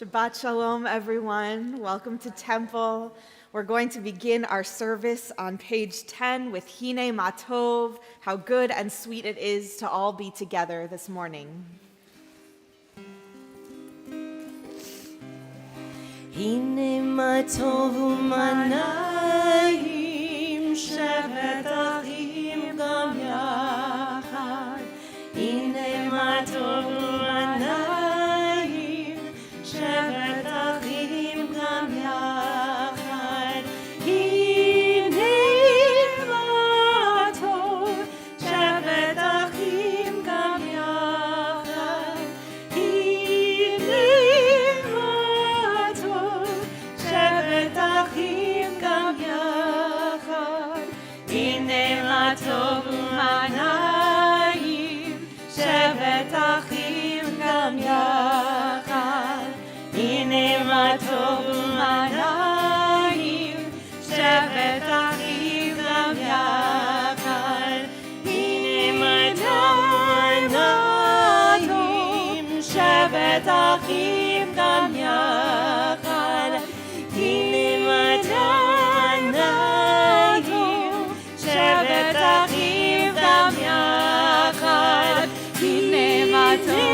Shabbat Shalom, everyone. Welcome to Temple. We're going to begin our service on page 10 with Hine Matov, how good and sweet it is to all be together this morning. Hine Matov u'manayim shevet achim gam yachad. Hine Matov u'manayim shevet achim gam yachad. Hine Matov shevet achim gam yachad. Hine Matov shevet achim gam yachad. Hine Matov u'manayim shevet achim gam yachad. Hine Matov u'manayim shevet achim gam yachad. Hine Matov shevet achim gam yachad. Hine Matov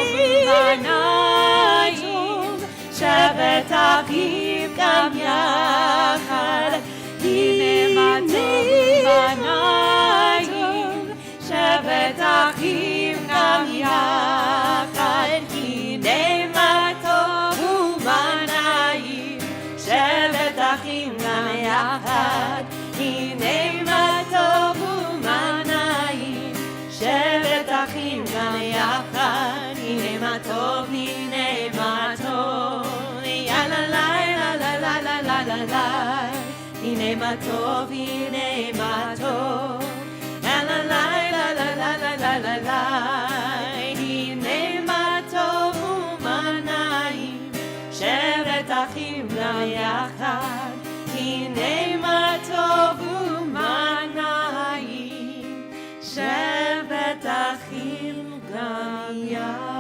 shevet achim gam yachad. Hine Matov u'manayim shevet achim gam yachad. Hine Matov u'manayim shevet achim gam yachad. Hine Matov u'manayim shevet achim gam yachad. Hine Matov u'manayim shevet achim gam yachad. Hine Matov, hine Matov, ya la la la la la la la la la. Hine Matov, hine Matov, ya la la la la la la la la la. Hine Matov u'manayim shevet achim gam yachad. Hine Matov u'manayim shevet achim gam yachad.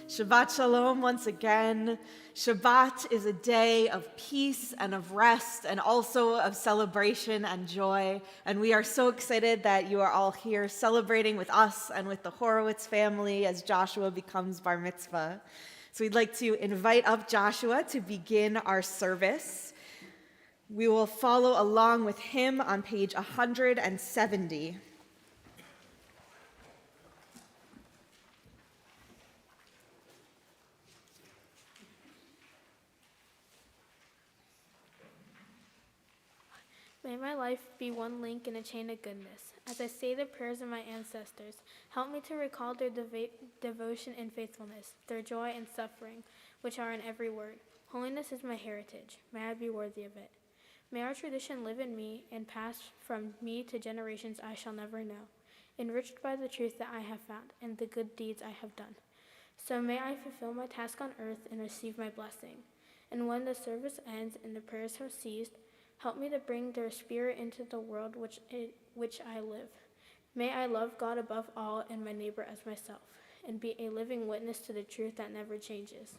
Shabbat Shalom once again. Shabbat is a day of peace and of rest and also of celebration and joy. And we are so excited that you are all here celebrating with us and with the Horowitz family as Joshua becomes bar mitzvah. So we'd like to invite up Joshua to begin our service. We will follow along with him on page 170. May my life be one link in a chain of goodness. As I say the prayers of my ancestors, help me to recall their devotion and faithfulness, their joy and suffering, which are in every word. Holiness is my heritage. May I be worthy of it. May our tradition live in me and pass from me to generations I shall never know, enriched by the truth that I have found and the good deeds I have done. So may I fulfill my task on earth and receive my blessing. And when the service ends and the prayers have ceased, help me to bring their spirit into the world which I live. May I love God above all and my neighbor as myself, and be a living witness to the truth that never changes.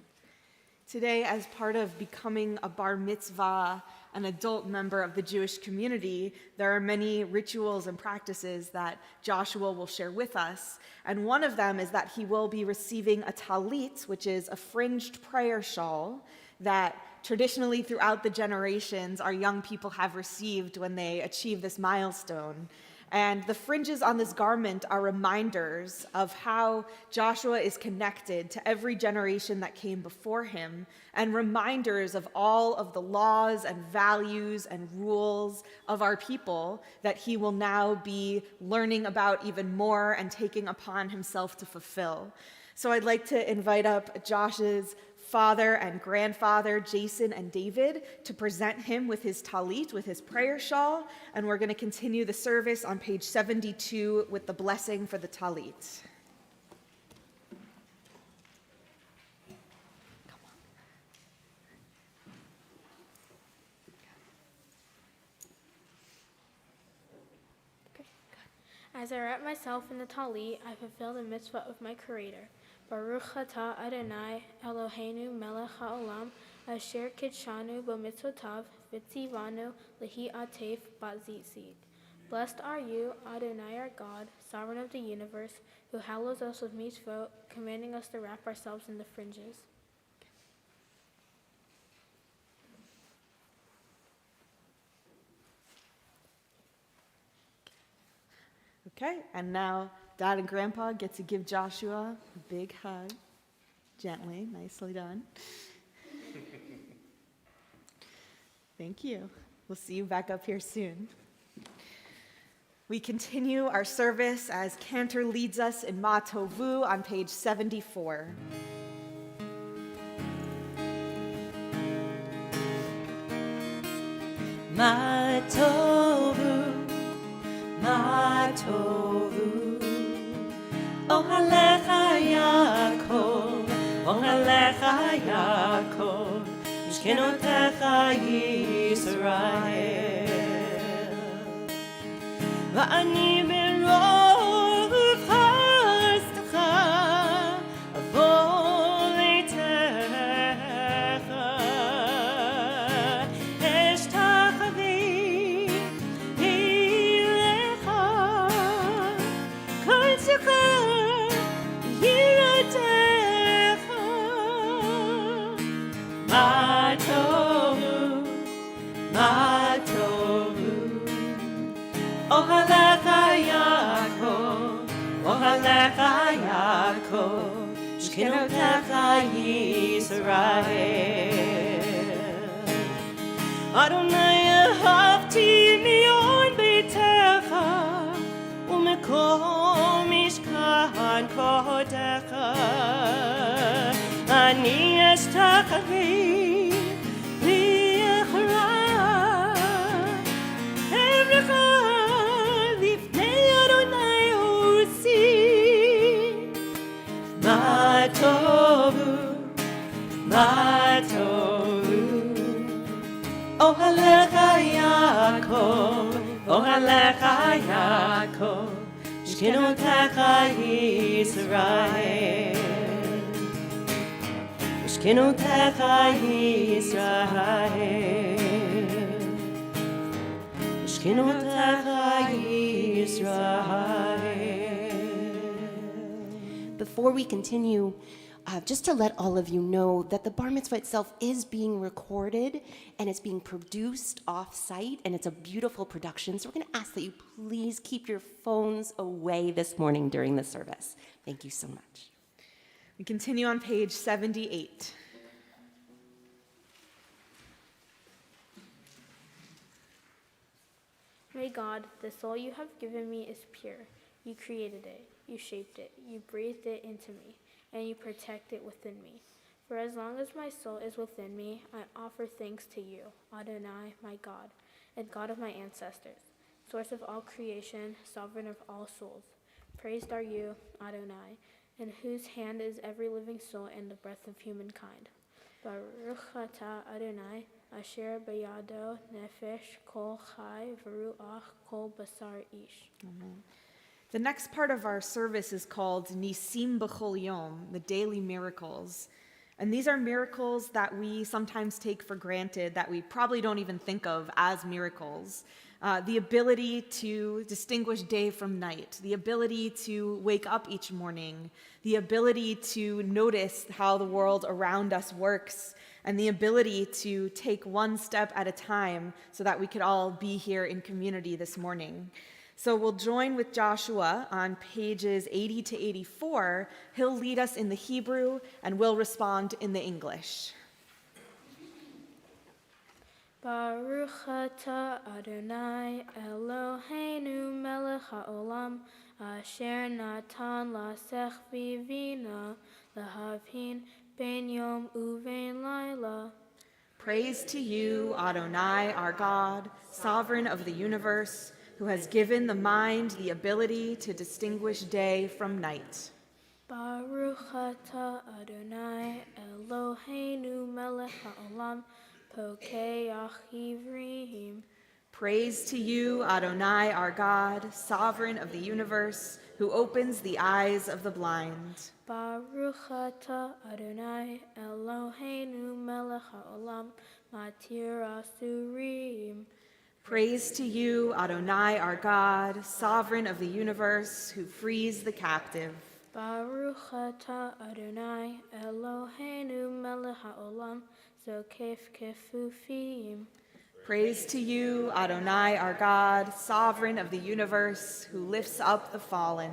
Today, as part of becoming a bar mitzvah, an adult member of the Jewish community, there are many rituals and practices that Joshua will share with us. And one of them is that he will be receiving a talit, which is a fringed prayer shawl that traditionally throughout the generations our young people have received when they achieve this milestone. And the fringes on this garment are reminders of how Joshua is connected to every generation that came before him, and reminders of all of the laws and values and rules of our people that he will now be learning about even more and taking upon himself to fulfill. So I'd like to invite up Josh's father and grandfather, Jason and David, to present him with his talit, with his prayer shawl, and we're going to continue the service on page 72 with the blessing for the talit. As I wrap myself in the talit, I fulfill the mitzvah of my Creator. Baruch atah Adonai Eloheinu melech haolam asher kidshanu b'mitzvotav v'tzivanu lehi atef ba'zitzit. Blessed are you, Adonai our God, sovereign of the universe, who hallows us with mitzvot, commanding us to wrap ourselves in the fringes. Okay, and now Dad and Grandpa get to give Joshua a big hug. Gently, nicely done. Thank you. We'll see you back up here soon. We continue our service as Cantor leads us in Ma Tovu on page 74. Ma tovu, ma tovu, ohalecha Yaakov, ohalecha Yaakov, mishkenotecha Yisrael. Va'ani berov chastecha, avo leitecha, eshtachvi ilecha, kol yiratecha. Ma tovu, ma tovu, ohalecha Yaakov, ohalecha Yaakov, shkenotecha Yisrael. Adonai ahavti mion beitecha, umekol mishkan kodecha. Ani eshtachvi li'echra, evrecha lifnei Adonai usi. Ma tovu, ma tovu, ohalecha Yaakov, ohalecha Yaakov, shkenotecha Yisrael. Shkenotecha Yisrael, Shkenotecha Yisrael. Before we continue, just to let all of you know that the bar mitzvah itself is being recorded and it's being produced off-site, and it's a beautiful production. So we're going to ask that you please keep your phones away this morning during the service. Thank you so much. We continue on page 78. May God, the soul you have given me is pure. You created it, you shaped it, you breathed it into me, and you protect it within me. For as long as my soul is within me, I offer thanks to you, Adonai, my God, and God of my ancestors, source of all creation, sovereign of all souls. Praised are you, Adonai, in whose hand is every living soul and the breath of humankind. Baruch atah Adonai, asher b'yado nefesh kol chai v'ruach kol basar ish. The next part of our service is called Nisim B'chol Yom, the daily miracles. And these are miracles that we sometimes take for granted, that we probably don't even think of as miracles. The ability to distinguish day from night, the ability to wake up each morning, the ability to notice how the world around us works, and the ability to take one step at a time so that we could all be here in community this morning. So we'll join with Joshua on pages 80 to 84. He'll lead us in the Hebrew, and we'll respond in the English. Baruch atah Adonai Eloheinu melech haolam asher natan lasech vivina lahavin ben yom uven laila. Praise to you, Adonai, our God, sovereign of the universe, who has given the mind the ability to distinguish day from night. Baruch atah Adonai Eloheinu melech haolam pokeach ivrim. Praise to you, Adonai, our God, sovereign of the universe, who opens the eyes of the blind. Baruch atah Adonai Eloheinu melech haolam matir asurim. Praise to you, Adonai, our God, sovereign of the universe, who frees the captive. Baruch atah Adonai Eloheinu melech haolam zokef kefufim. Praise to you, Adonai, our God, sovereign of the universe, who lifts up the fallen.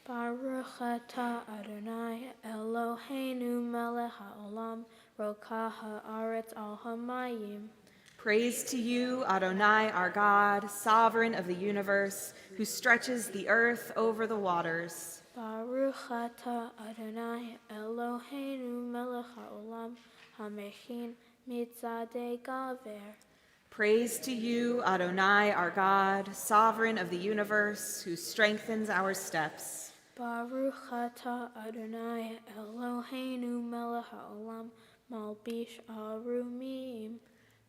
Baruch atah Adonai Eloheinu melech haolam rokah haaretz al hamayim. Praise to you, Adonai, our God, sovereign of the universe, who stretches the earth over the waters. Baruch atah Adonai Eloheinu melech haolam hamechin mitzadei gaver. Praise to you, Adonai, our God, sovereign of the universe, who strengthens our steps. Baruch atah Adonai Eloheinu melech haolam malbish arumim.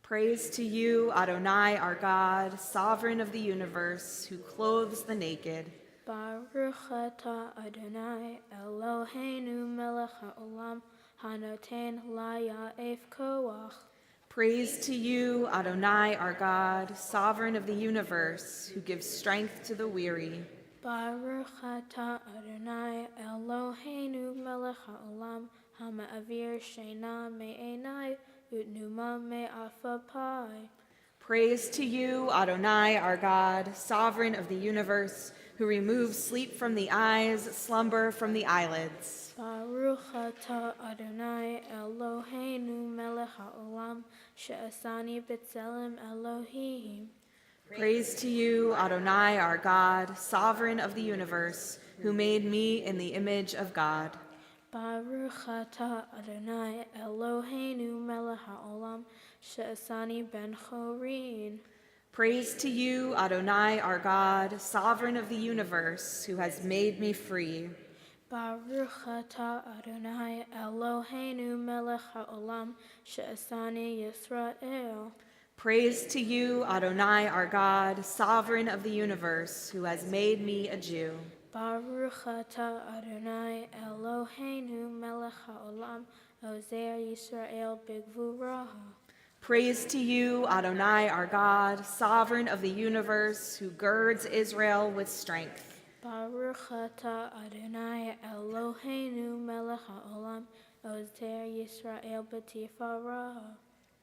Praise to you, Adonai, our God, sovereign of the universe, who clothes the naked. Baruch atah Adonai Eloheinu melech haolam hanoten laya'ef koach. Praise to you, Adonai, our God, sovereign of the universe, who gives strength to the weary. Baruch atah Adonai Eloheinu melech haolam hama'avir sheina me'enai utnuma me'afapai. Praise to you, Adonai, our God, sovereign of the universe, who removes sleep from the eyes, slumber from the eyelids. Baruch atah Adonai Eloheinu melech haolam she'asani b'tzelem Elohim. Praise to you, Adonai, our God, sovereign of the universe, who made me in the image of God. Baruch atah Adonai Eloheinu melech haolam she'asani ben chorin. Praise to you, Adonai, our God, sovereign of the universe, who has made me free. Baruch atah Adonai Eloheinu melech haolam she'asani Yisrael. Praise to you, Adonai, our God, sovereign of the universe, who has made me a Jew. Baruch atah Adonai Eloheinu melech haolam ozer Yisrael b'gvuraha. Praise to you, Adonai, our God, sovereign of the universe, who girds Israel with strength. Baruch atah Adonai Eloheinu melech haolam ozer Yisrael b'tifaraha.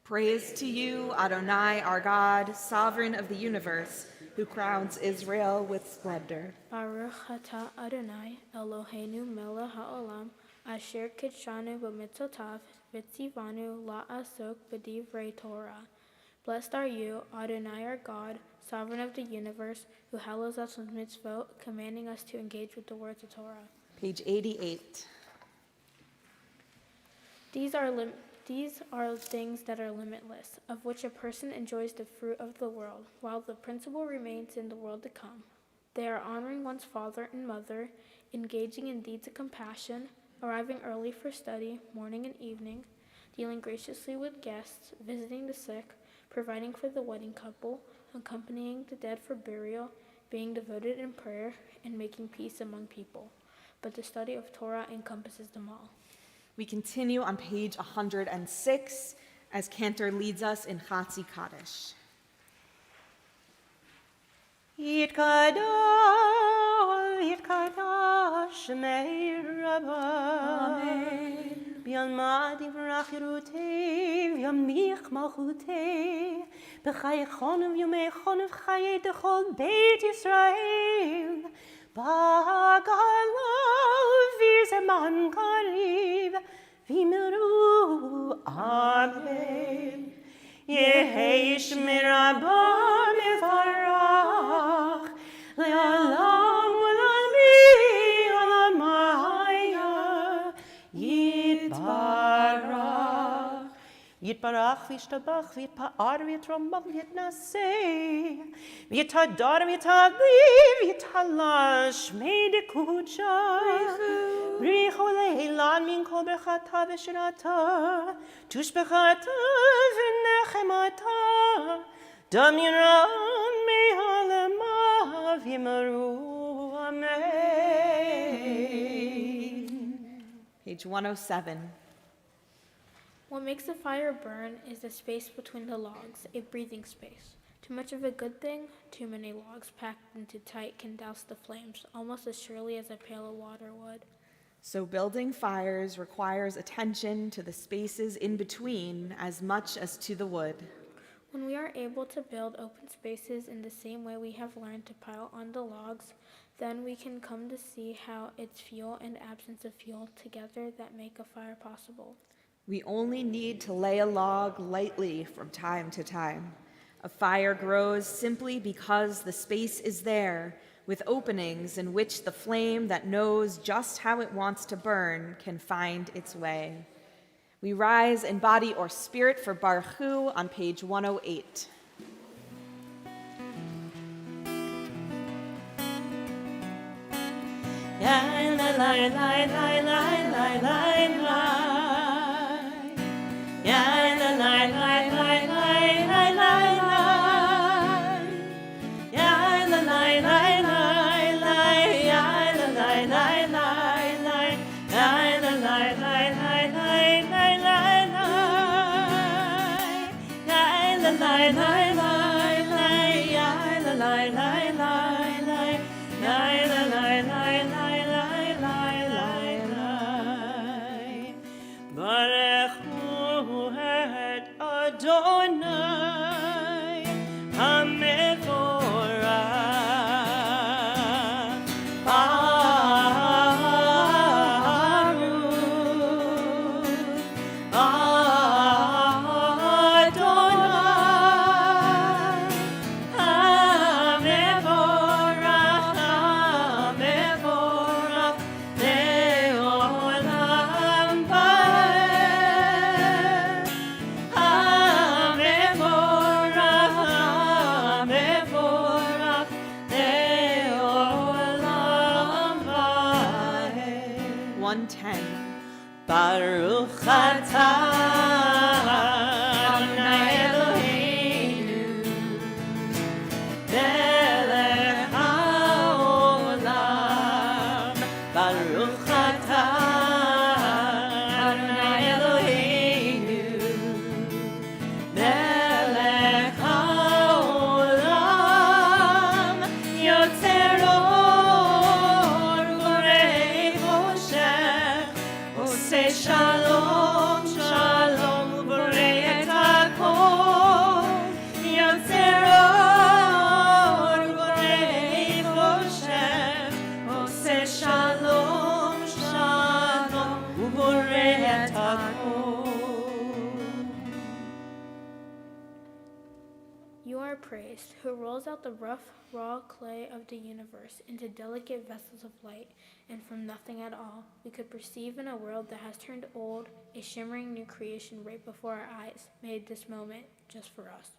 Praise to you, Adonai, our God, sovereign of the universe, who crowns Israel with splendor. Baruch atah Adonai Eloheinu melech haolam asher kitshanu b'mitzotav v'tzivanu la'asok b'divrei Torah. Blessed are you, Adonai our God, sovereign of the universe, who hallows us with mitzvot, commanding us to engage with the words of Torah. Page 88. These are things that are limitless, of which a person enjoys the fruit of the world, while the principle remains in the world to come. They are honoring one's father and mother, engaging in deeds of compassion, arriving early for study, morning and evening, dealing graciously with guests, visiting the sick, providing for the wedding couple, accompanying the dead for burial, being devoted in prayer, and making peace among people. But the study of Torah encompasses them all. We continue on page 106 as Cantor leads us in Chatzi Kaddish. Yitkadosh, Yitkadosh, Shmei Rabbah. Amen. B'yalma divrach Yerutei, v'yamich malchutei, b'chayechon v'yomechon v'chayei dechol Beit Yisrael, b'galav v'zeman kariv, v'miru. Amen. Yehi Shmei Rabbah mevarach, le'olam u'lami olamaya, Yitbarach. Yitbarach v'yishtabach v'yitpa'ar v'yitrombach v'yitnaseh, v'yitadar v'yitadliv v'yitala shmei dekucha, brichu le'ilan min kol berchata v'shirata, tushbechata v'nechemata, dam yiran me'alema v'yimaru. Amen. Page 107. What makes a fire burn is the space between the logs, a breathing space. Too much of a good thing, too many logs packed into tight can douse the flames almost as surely as a pail of water would. So building fires requires attention to the spaces in between as much as to the wood. When we are able to build open spaces in the same way we have learned to pile on the logs, then we can come to see how it's fuel and absence of fuel together that make a fire possible. We only need to lay a log lightly from time to time. A fire grows simply because the space is there, with openings in which the flame that knows just how it wants to burn can find its way. We rise in body or spirit for Baruch Hu on page 108. Baruch atah Adonai Eloheinu melech haolam. Baruch atah Adonai Eloheinu melech haolam. Yotzer or uborei Moshe Say shalom, shalom, uborei et hakol. Yotzer or uborei Moshe. Say shalom, shalom, uborei et hakol. You are praised, who rolls out the rough, raw clay of the universe into delicate vessels of light, and from nothing at all, we could perceive in a world that has turned old, a shimmering new creation right before our eyes, made this moment just for us.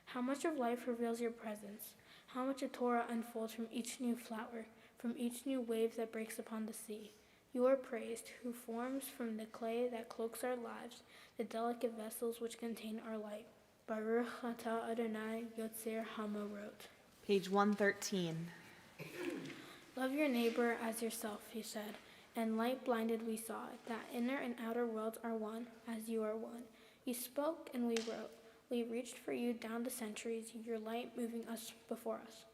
How much of life reveals your presence? How much a Torah unfolds from each new flower, from each new wave that breaks upon the sea? You are praised, who forms from the clay that cloaks our lives, the delicate vessels which contain our light. Baruch atah Adonai Yotzer Hamorot. Page 113. Love your neighbor as yourself, he said, and light blinded we saw, that inner and outer worlds are one, as you are one. You spoke and we wrote. We reached for you down the centuries, your light moving us before us.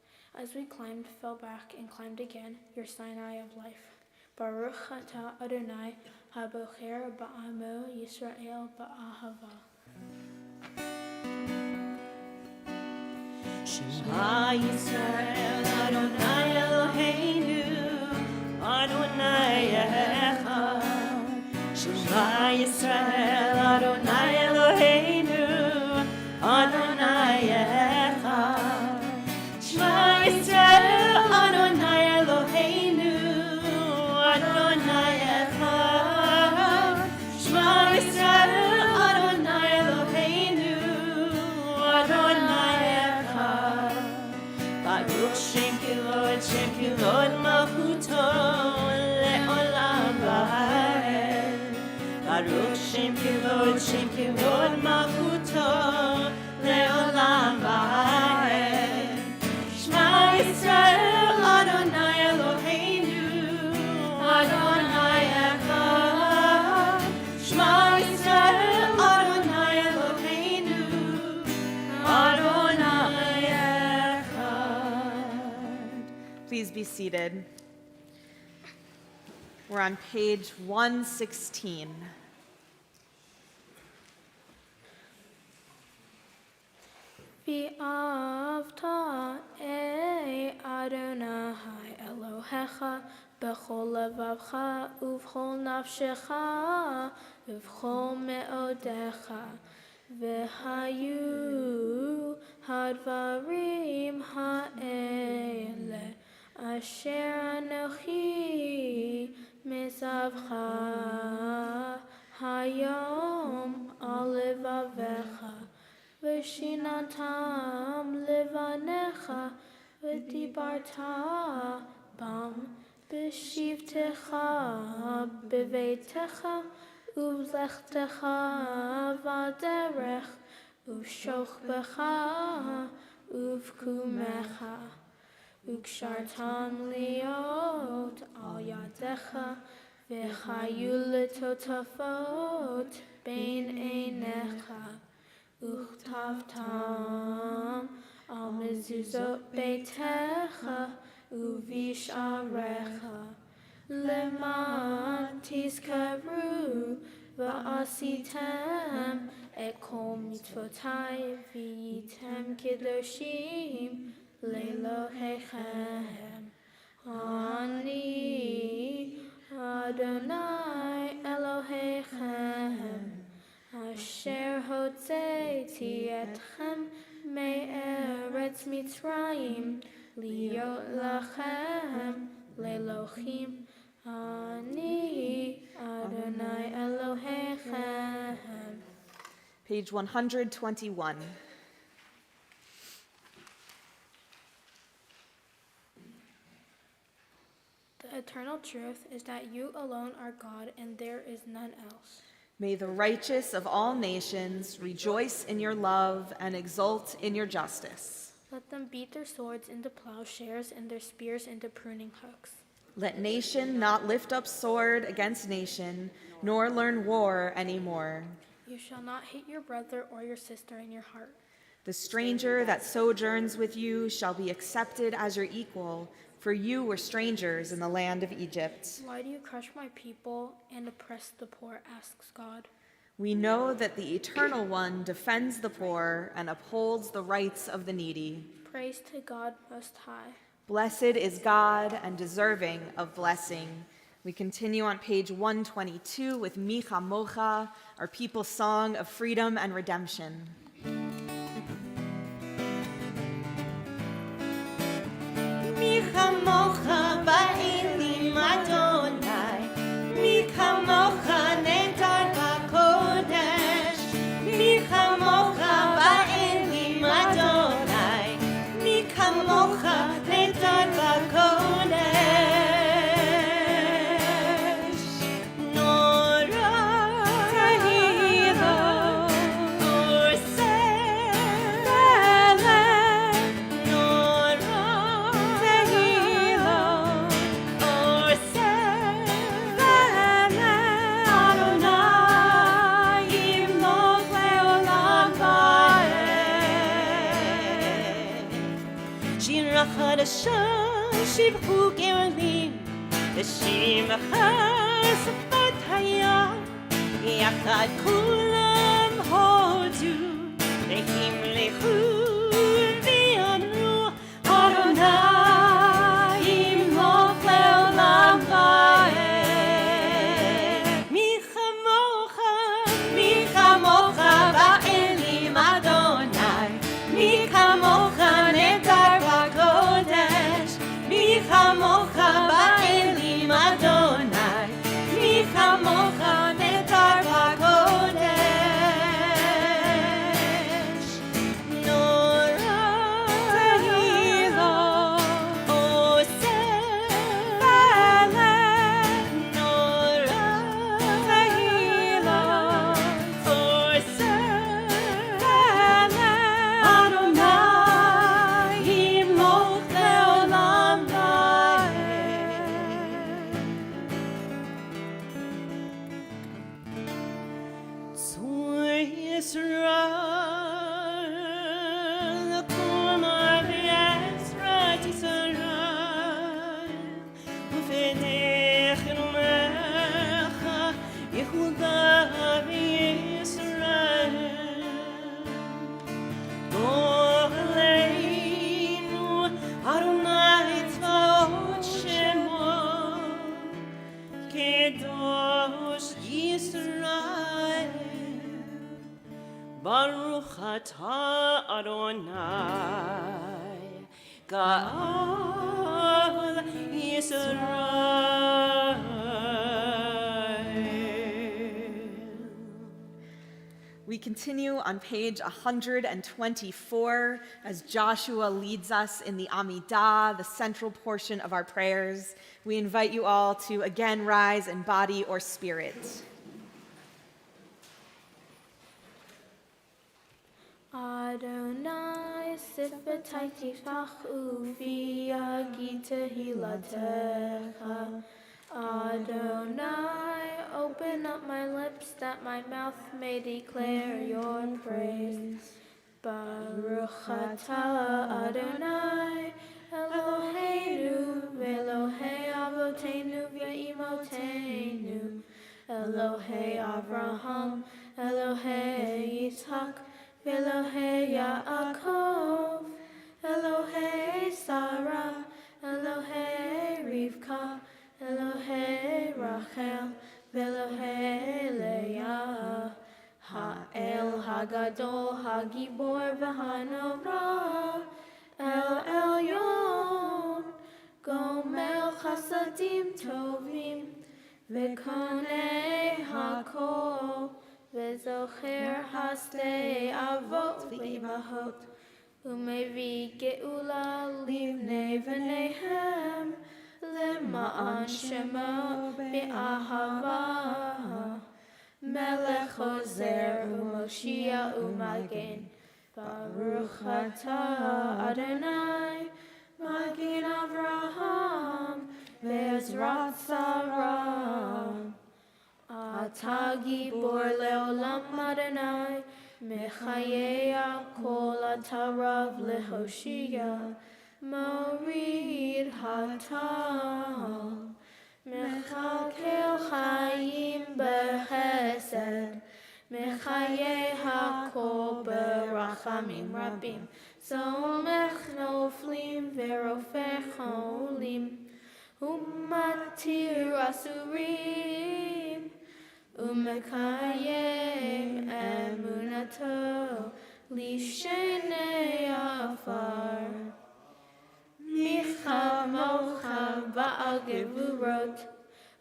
As we climbed, fell back, and climbed again, your Sinai of life. Baruch atah Adonai habocher ba'amo Yisrael ba'ahava. Shema Yisrael Adonai Eloheinu Adonai Echad. Shema Yisrael Adonai Eloheinu Adonai Echad. Shema Yisrael Adonai Eloheinu Adonai Echad. Shema Yisrael Adonai Eloheinu Adonai Echad. Baruch Shem Kilod Malchuto le'olam va'ed. Baruch Shem Kilod Malchuto le'olam va'ed. Shema Yisrael Adonai Eloheinu Adonai Echad. Please be seated. We're on page 116. V'avta Adonai Elohecha b'chol levavcha uv'chol nafshecha uv'chol me'odecha v'hayu hadvarim ha'ele asher anochi mizavcha hayom al levavecha V'shinantam levanecha v'dibarta bam b'shivtecha b'veitecha uv'lechtecha v'aderech uv'shochbecha uv'kumecha u'kshartam liot al yadecha v'chayu letotafot bein einecha Uchtavtam al mezuzot beitecha uvisharecha leman tizkaru va'asitem et kol mitzvotai v'yitem kedoshim lelohechem Ani Adonai Elohechem Asher hotzeti etchem me'eretz Mitzrayim liot lachem lelochim ani Adonai Elohechem. Page 121. The eternal truth is that you alone are God and there is none else. May the righteous of all nations rejoice in your love and exult in your justice. Let them beat their swords into plowshares and their spears into pruning hooks. Let nation not lift up sword against nation, nor learn war anymore. You shall not hate your brother or your sister in your heart. The stranger that sojourns with you shall be accepted as your equal, for you were strangers in the land of Egypt. Why do you crush my people and oppress the poor, asks God. We know that the Eternal One defends the poor and upholds the rights of the needy. Praise to God Most High. Blessed is God and deserving of blessing. We continue on page 122 with Micha Mocha, our people's song of freedom and redemption. מי כמוך באלים אדוני, מי כמוך נהדר בקודש, מי כמוך באלים אדוני, מי כמוך נהדר בקודש. נורא תהילו עושה חדשה שיבחו גאונים לשמך שפת הים יחד כולם הודו והמלכו ויאמרו אדוני ימלוך לעולם ועד. מי כמוך באלים אדוני, מי כמוך נהדר בקודש, מי כמוך באלים אדוני, מי כמוך נהדר בקודש. Baruch atah Adonai, Ga'al Yisrael. We continue on page 124 as Joshua leads us in the Amidah, the central portion of our prayers. We invite you all to again rise in body or spirit. Adonai, sifetai tifach ufi yagi tehilatecha. Adonai, open up my lips that my mouth may declare your praise. Baruch atah Adonai, Eloheinu, Elohei Avotenu ve'imotenu, Elohei Avraham, Elohei Yitzhak, Elohei Yaakov, Elohei Sarah, Elohei Rivka, Elohei Rachel, Elohei Leah, Ha'el Hagadol, Hagibor v'Hanora, El Elyon, Gomel Chasadim Tovim, V'konei Hakol, V'zocher Hasdei Avot v'Imahot, Umevi Geula Livnei v'Nehem, Lema'an Shemo Be'ahava, Melech Hozer U'Moshia U'Magen, Baruch atah Adonai, Magen Avraham, Ve'ezrat Sarah. Atah Gibor Le'olam Adonai, Mechayei Kol Atarav Lehoshia, Morid Hatal, Mechakel Chaim Bechesed, Mechayei Hakol Berachamim Rabim, Somech Noflim Verofech Olim, Umatir Asurim, Umekayem Emunato, Lishenei Afar. Micha Mocha Ba'al Gevurot,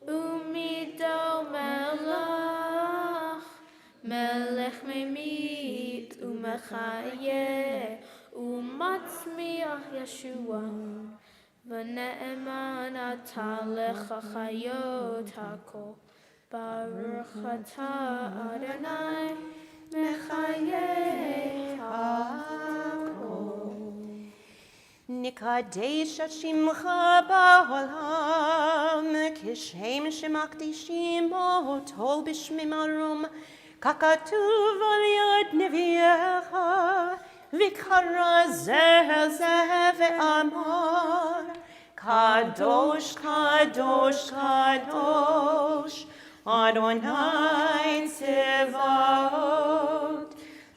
Umido Melach, Melech Memit, Umechayeh, Umatzmiach Yeshua, V'ne'eman atah lecha chayot hakol, Baruch atah Adonai, Mechayeh hakol. Nikadesh Shimcha ba'olam, Kishem shemakdishim otol b'shmim arum, Kakatuv al yad neviecha, Vikara zeh ve'amar, Kadosh, Kadosh, Kadosh, Adonai Tzevaot,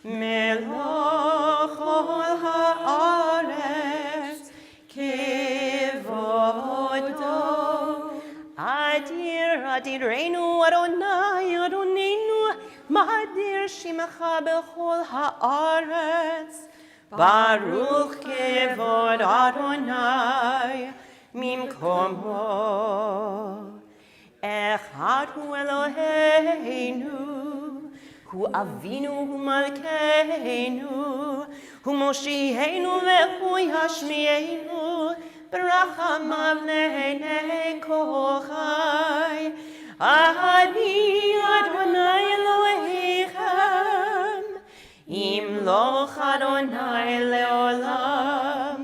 Melech ol haaretz, Kevodo. Adir, Adirenu, Adonai, Adonenu, Madir Shimecha b'chol haaretz, Baruch Kevod Adonai Mimkomo. Echad hu Eloheinu, hu Avinu, hu Malkeinu, hu Moshienu ve'hu Yashmienu, Berachamav le'nei kol chai. Ani Adonai Elohechem, Imloch Adonai le'olam,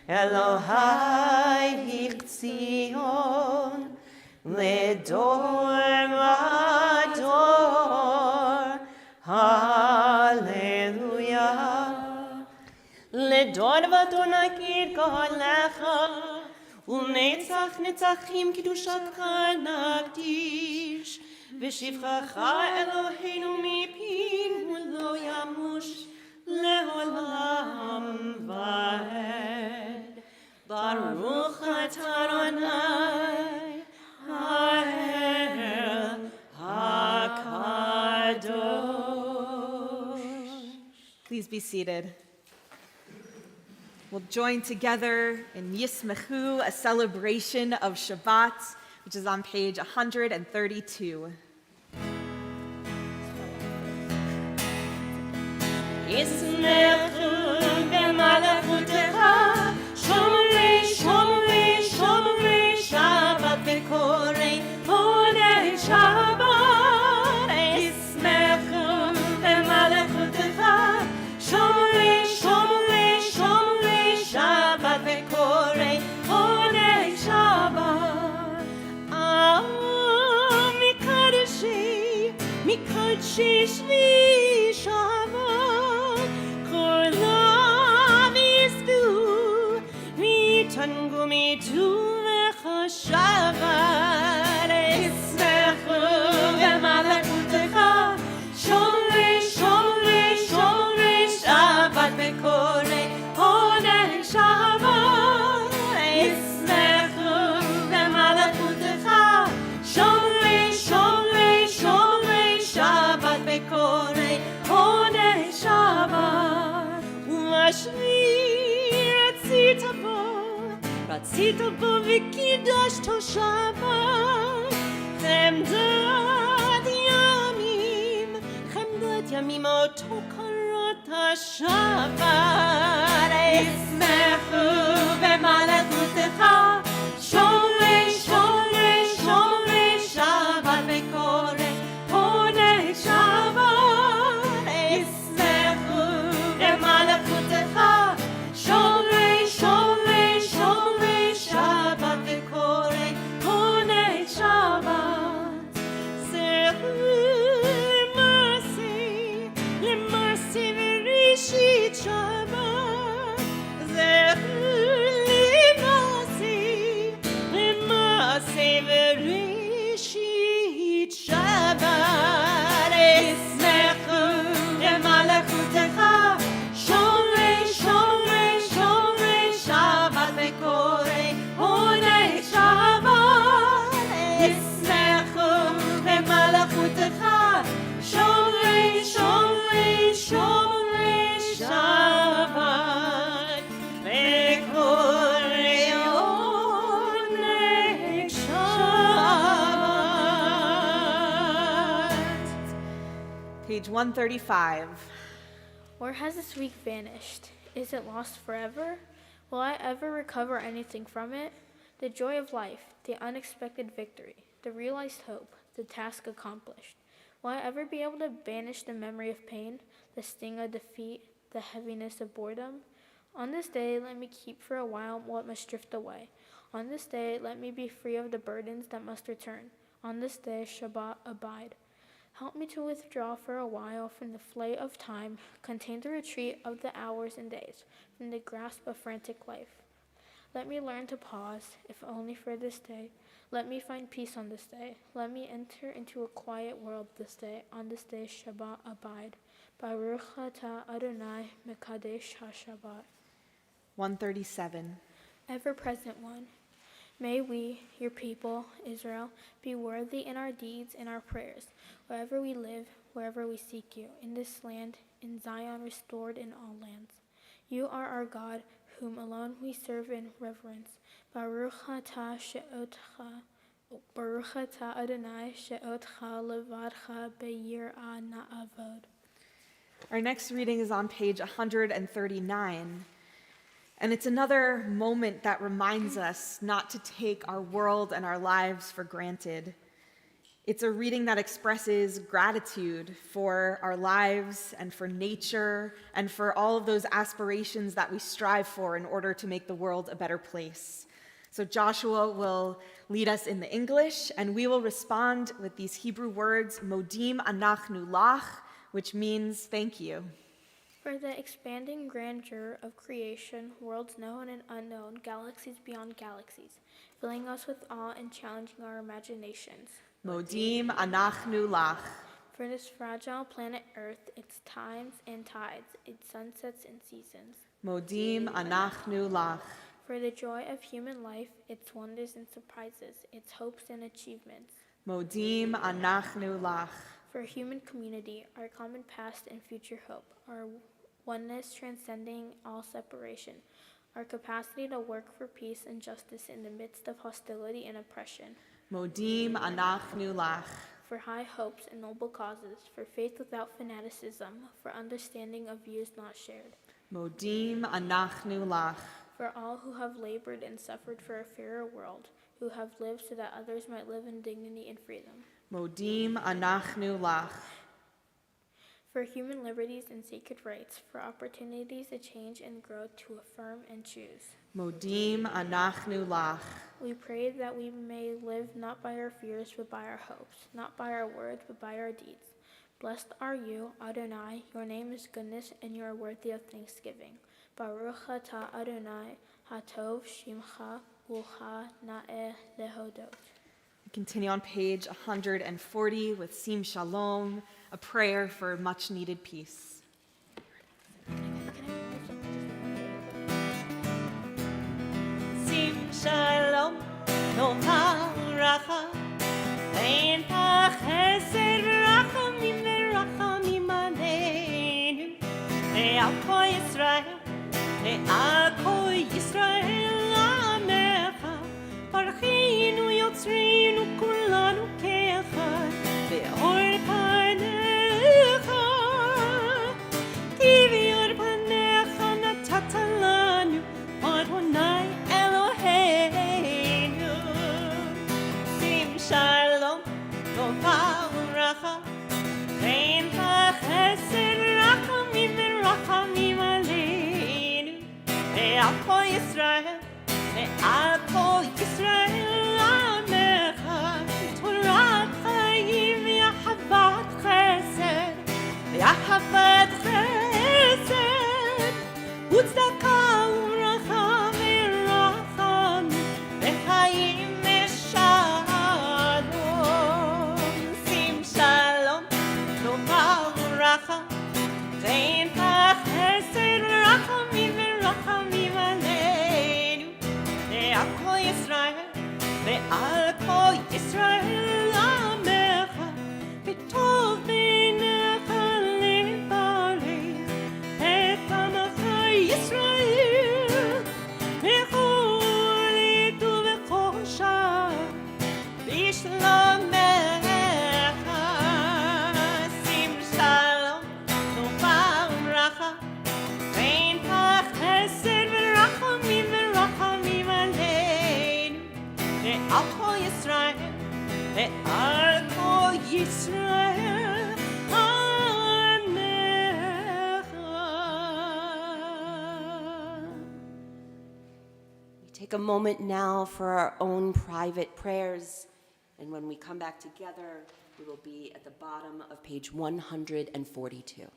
Elohai hichtzion, Ledor vador, Hallelujah. Ledor vador nakir kolecha, Unetzach netzachim kiddushatcha nakdish, V'shivchacha Eloheinu mipinu lo yamush, Le'olam va'ed. Baruch atah Adonai, Ha'el HaKadosh. Please Please be seated. We'll join together in Yismechu, a celebration of Shabbat, which is on page 132. ישמחו במלכותך, שומרי שומרי שומרי שבת וקוראי מוני שבת. ישמחו במלכותך, שומרי שומרי שומרי שבת וקוראי מוני שבת. מקדשי שבי שבת, תנגומי טובך שבת. ישמחו במלכותך, שומרי שומרי שומרי שבת וקוראי מוני שבת. ישמחו במלכותך, שומרי שומרי שומרי שבת וקוראי מוני שבת. רצית בו וקידשת שבת. חמדת ימים אותו קראת שבת. ישמחו במלכותך, שומרי שומרי שומרי שבת וקוראי מוני שבת. ישמחו במלכותך, שומרי שומרי שומרי שבת וקוראי מוני שבת. זכו למעשה וראשית שבת. זכו למעשה וראשית שבת. ישמחו במלכותך, שומרי שומרי שומרי שבת וקוראי מוני שבת. ישמחו במלכותך, שומרי שומרי שומרי שבת וקוראי מוני שבת. Page 135. Where has this week vanished? Is it lost forever? Will I ever recover anything from it? The joy of life, the unexpected victory, the realized hope, the task accomplished. Will I ever be able to banish the memory of pain, the sting of defeat, the heaviness of boredom? On this day, let me keep for a while what must drift away. On this day, let me be free of the burdens that must return. On this day, Shabbat abide. Help me to withdraw for a while from the flight of time, contain the retreat of the hours and days, from the grasp of frantic life. Let me learn to pause, if only for this day. Let me find peace on this day. Let me enter into a quiet world this day. On this day, Shabbat abide. Baruch atah Adonai Mekadesh HaShabbat. 137. Ever-present one, may we, your people, Israel, be worthy in our deeds and our prayers, wherever we live, wherever we seek you, in this land, in Zion restored in all lands. You are our God, whom alone we serve in reverence. Baruch atah Adonai she'otcha levadcha beyirah na'avod. Our next reading is on page 139. And it's another moment that reminds us not to take our world and our lives for granted. It's a reading that expresses gratitude for our lives and for nature and for all of those aspirations that we strive for in order to make the world a better place. So Joshua will lead us in the English, and we will respond with these Hebrew words, Modim anachnu lach, which means thank you. For the expanding grandeur of creation, worlds known and unknown, galaxies beyond galaxies, filling us with awe and challenging our imaginations. Modim anachnu lach. For this fragile planet Earth, its times and tides, its sunsets and seasons. Modim anachnu lach. For the joy of human life, its wonders and surprises, its hopes and achievements. Modim anachnu lach. For human community, our common past and future hope, our oneness transcending all separation, our capacity to work for peace and justice in the midst of hostility and oppression, Modim anachnu lach. for high hopes and noble causes, for faith without fanaticism, for understanding of views not shared, Modim anachnu lach. for all who have labored and suffered for a fairer world, who have lived so that others might live in dignity and freedom, Modim anachnu lach. for human liberties and sacred rights, for opportunities to change and grow, to affirm and choose. Modim anachnu lach. We pray that we may live not by our fears, but by our hopes, not by our words, but by our deeds. Blessed are you, Adonai, your name is goodness, and you are worthy of thanksgiving. Baruch atah Adonai, hatov shimcha, ulcha na'eh lehodot. We continue on page 140 with Sim Shalom, a prayer for much needed peace. Sim shalom, no ha'racha, ein ha'chesed v'rachamim v'rachamim aleinu, ve'al kol Yisrael, ve'al kol Yisrael amecha, barchinu yotzrinu kulanu ke'echad, ve'or panecha, tivior panecha natata lanu, Adonai Eloheinu. Sim shalom, lo ha'uracha, ve'en ha'chesed v'rachamim v'rachamim aleinu, ve'al kol Yisrael, ve'al kol Yisrael amecha, Torah chayim v'ahavat chesed, v'ahavat chesed, u'tzedaka u'racha v'racham, v'chayim v'shalom. Sim shalom, lo ha'uracha, ve'en ha'chesed v'rachamim v'rachamim aleinu, ve'al kol Yisrael, ve'al kol Yisrael amecha, v'tov b'necha levarech et amecha Yisrael, v'chol etu v'chosha b'shlomecha. Sim shalom, lo ha'uracha, ve'en ha'chesed v'rachamim v'rachamim aleinu, ve'al kol Yisrael, ve'al kol Yisrael amecha. We take a moment now for our own private prayers, and when we come back together, we will be at the bottom of page 142.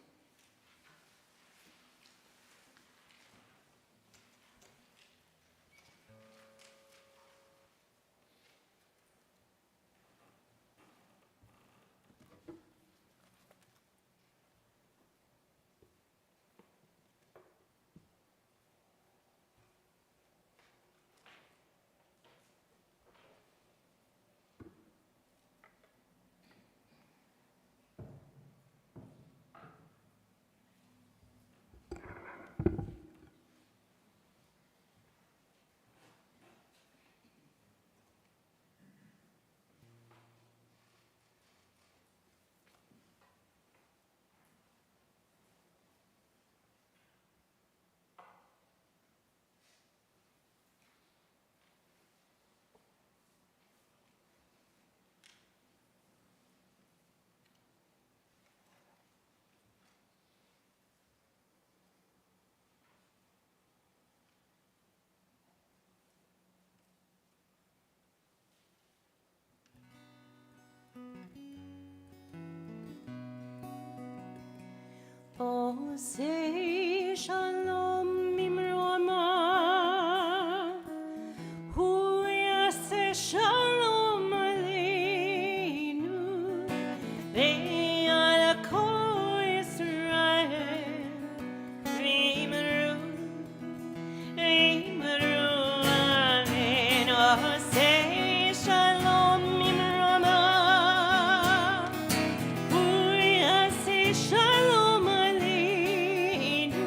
Oh, say shalom mimrama, hu yaseh shalom aleinu, ve'al kol Yisrael, v'imru amen. Oh, say shalom mimrama, hu yaseh shalom aleinu,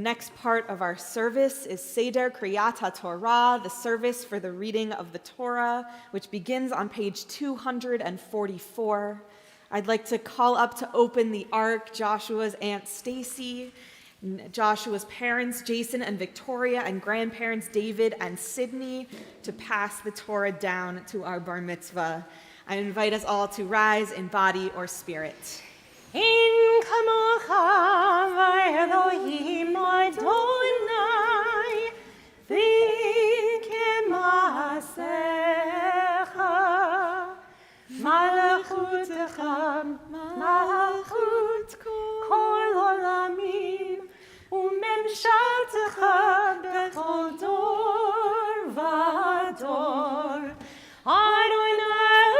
next part of our service is Seder Kriyat HaTorah, the service for the reading of the Torah, which begins on page 244. I'd like to call up to open the ark Joshua's Aunt Stacy, Joshua's parents, Jason and Victoria, and grandparents, David and Sydney, to pass the Torah down to our bar mitzvah. I invite us all to rise in body or spirit. In kamocha v'Elohim Adonai v'kemasecha malachutecha malachut kol olamim u'memshaltecha bechol dor v'dor Adonai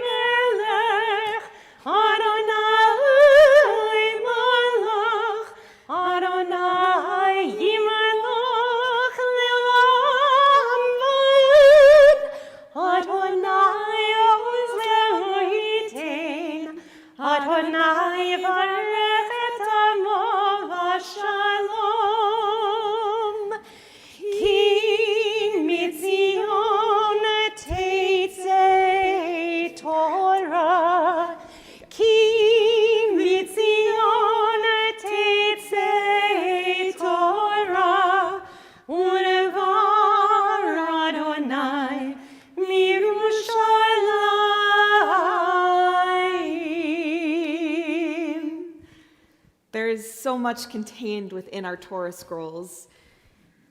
melech Adonai malach Adonai yimalach le'olam va'ed Adonai ozeh yitain Adonai yivarech et amo v'shalom Ki mitzion teitzei Torah Ki mitzion teitzei Torah Unevar Adonai mirushalayim. There is so much contained within our Torah scrolls.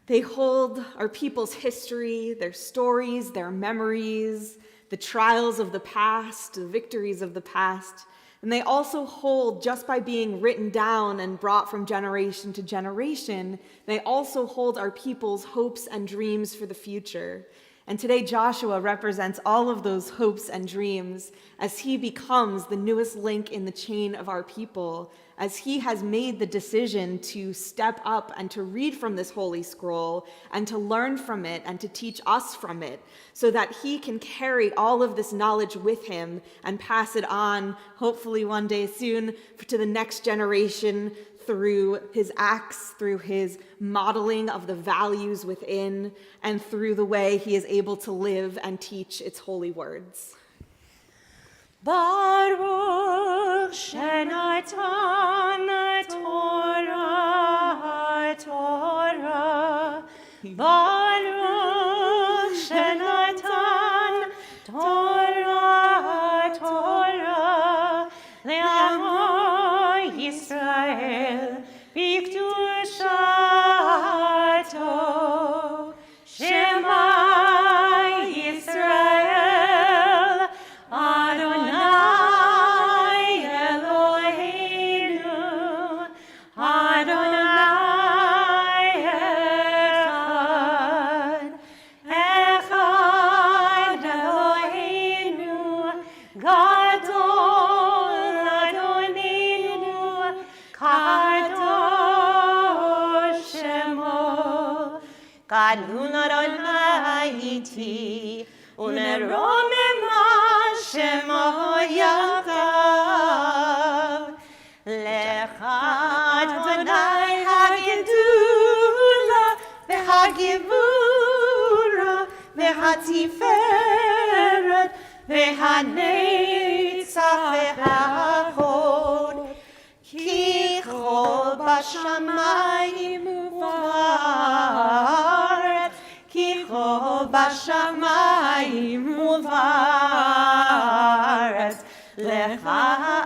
They hold our people's history, their stories, their memories, the trials of the past, the victories of the past. And they also hold, just by being written down and brought from generation to generation, they also hold our people's hopes and dreams for the future. And today Joshua represents all of those hopes and dreams as he becomes the newest link in the chain of our people, as he has made the decision to step up and to read from this holy scroll and to learn from it and to teach us from it, so that he can carry all of this knowledge with him and pass it on, hopefully one day soon, to the next generation through his acts, through his modeling of the values within, and through the way he is able to live and teach its holy words. Baruch shenatan Torah, Torah. Baruch shenatan Torah, Torah. Le'amo Yisrael b'kedushato. Shema Yisrael Adonai Eloheinu Adonai Echad Eloheinu Gadol Adonenu Kadosh Shemo Gadol Adonai iti Uneromema Shemo Yakav Lecha Adonai Hagedula V'Hagevura V'Hatiferet V'Hanetzach V'Hachod Ki chol b'shamayim u'va'aretz Ki chol b'shamayim u'va'aretz Lecha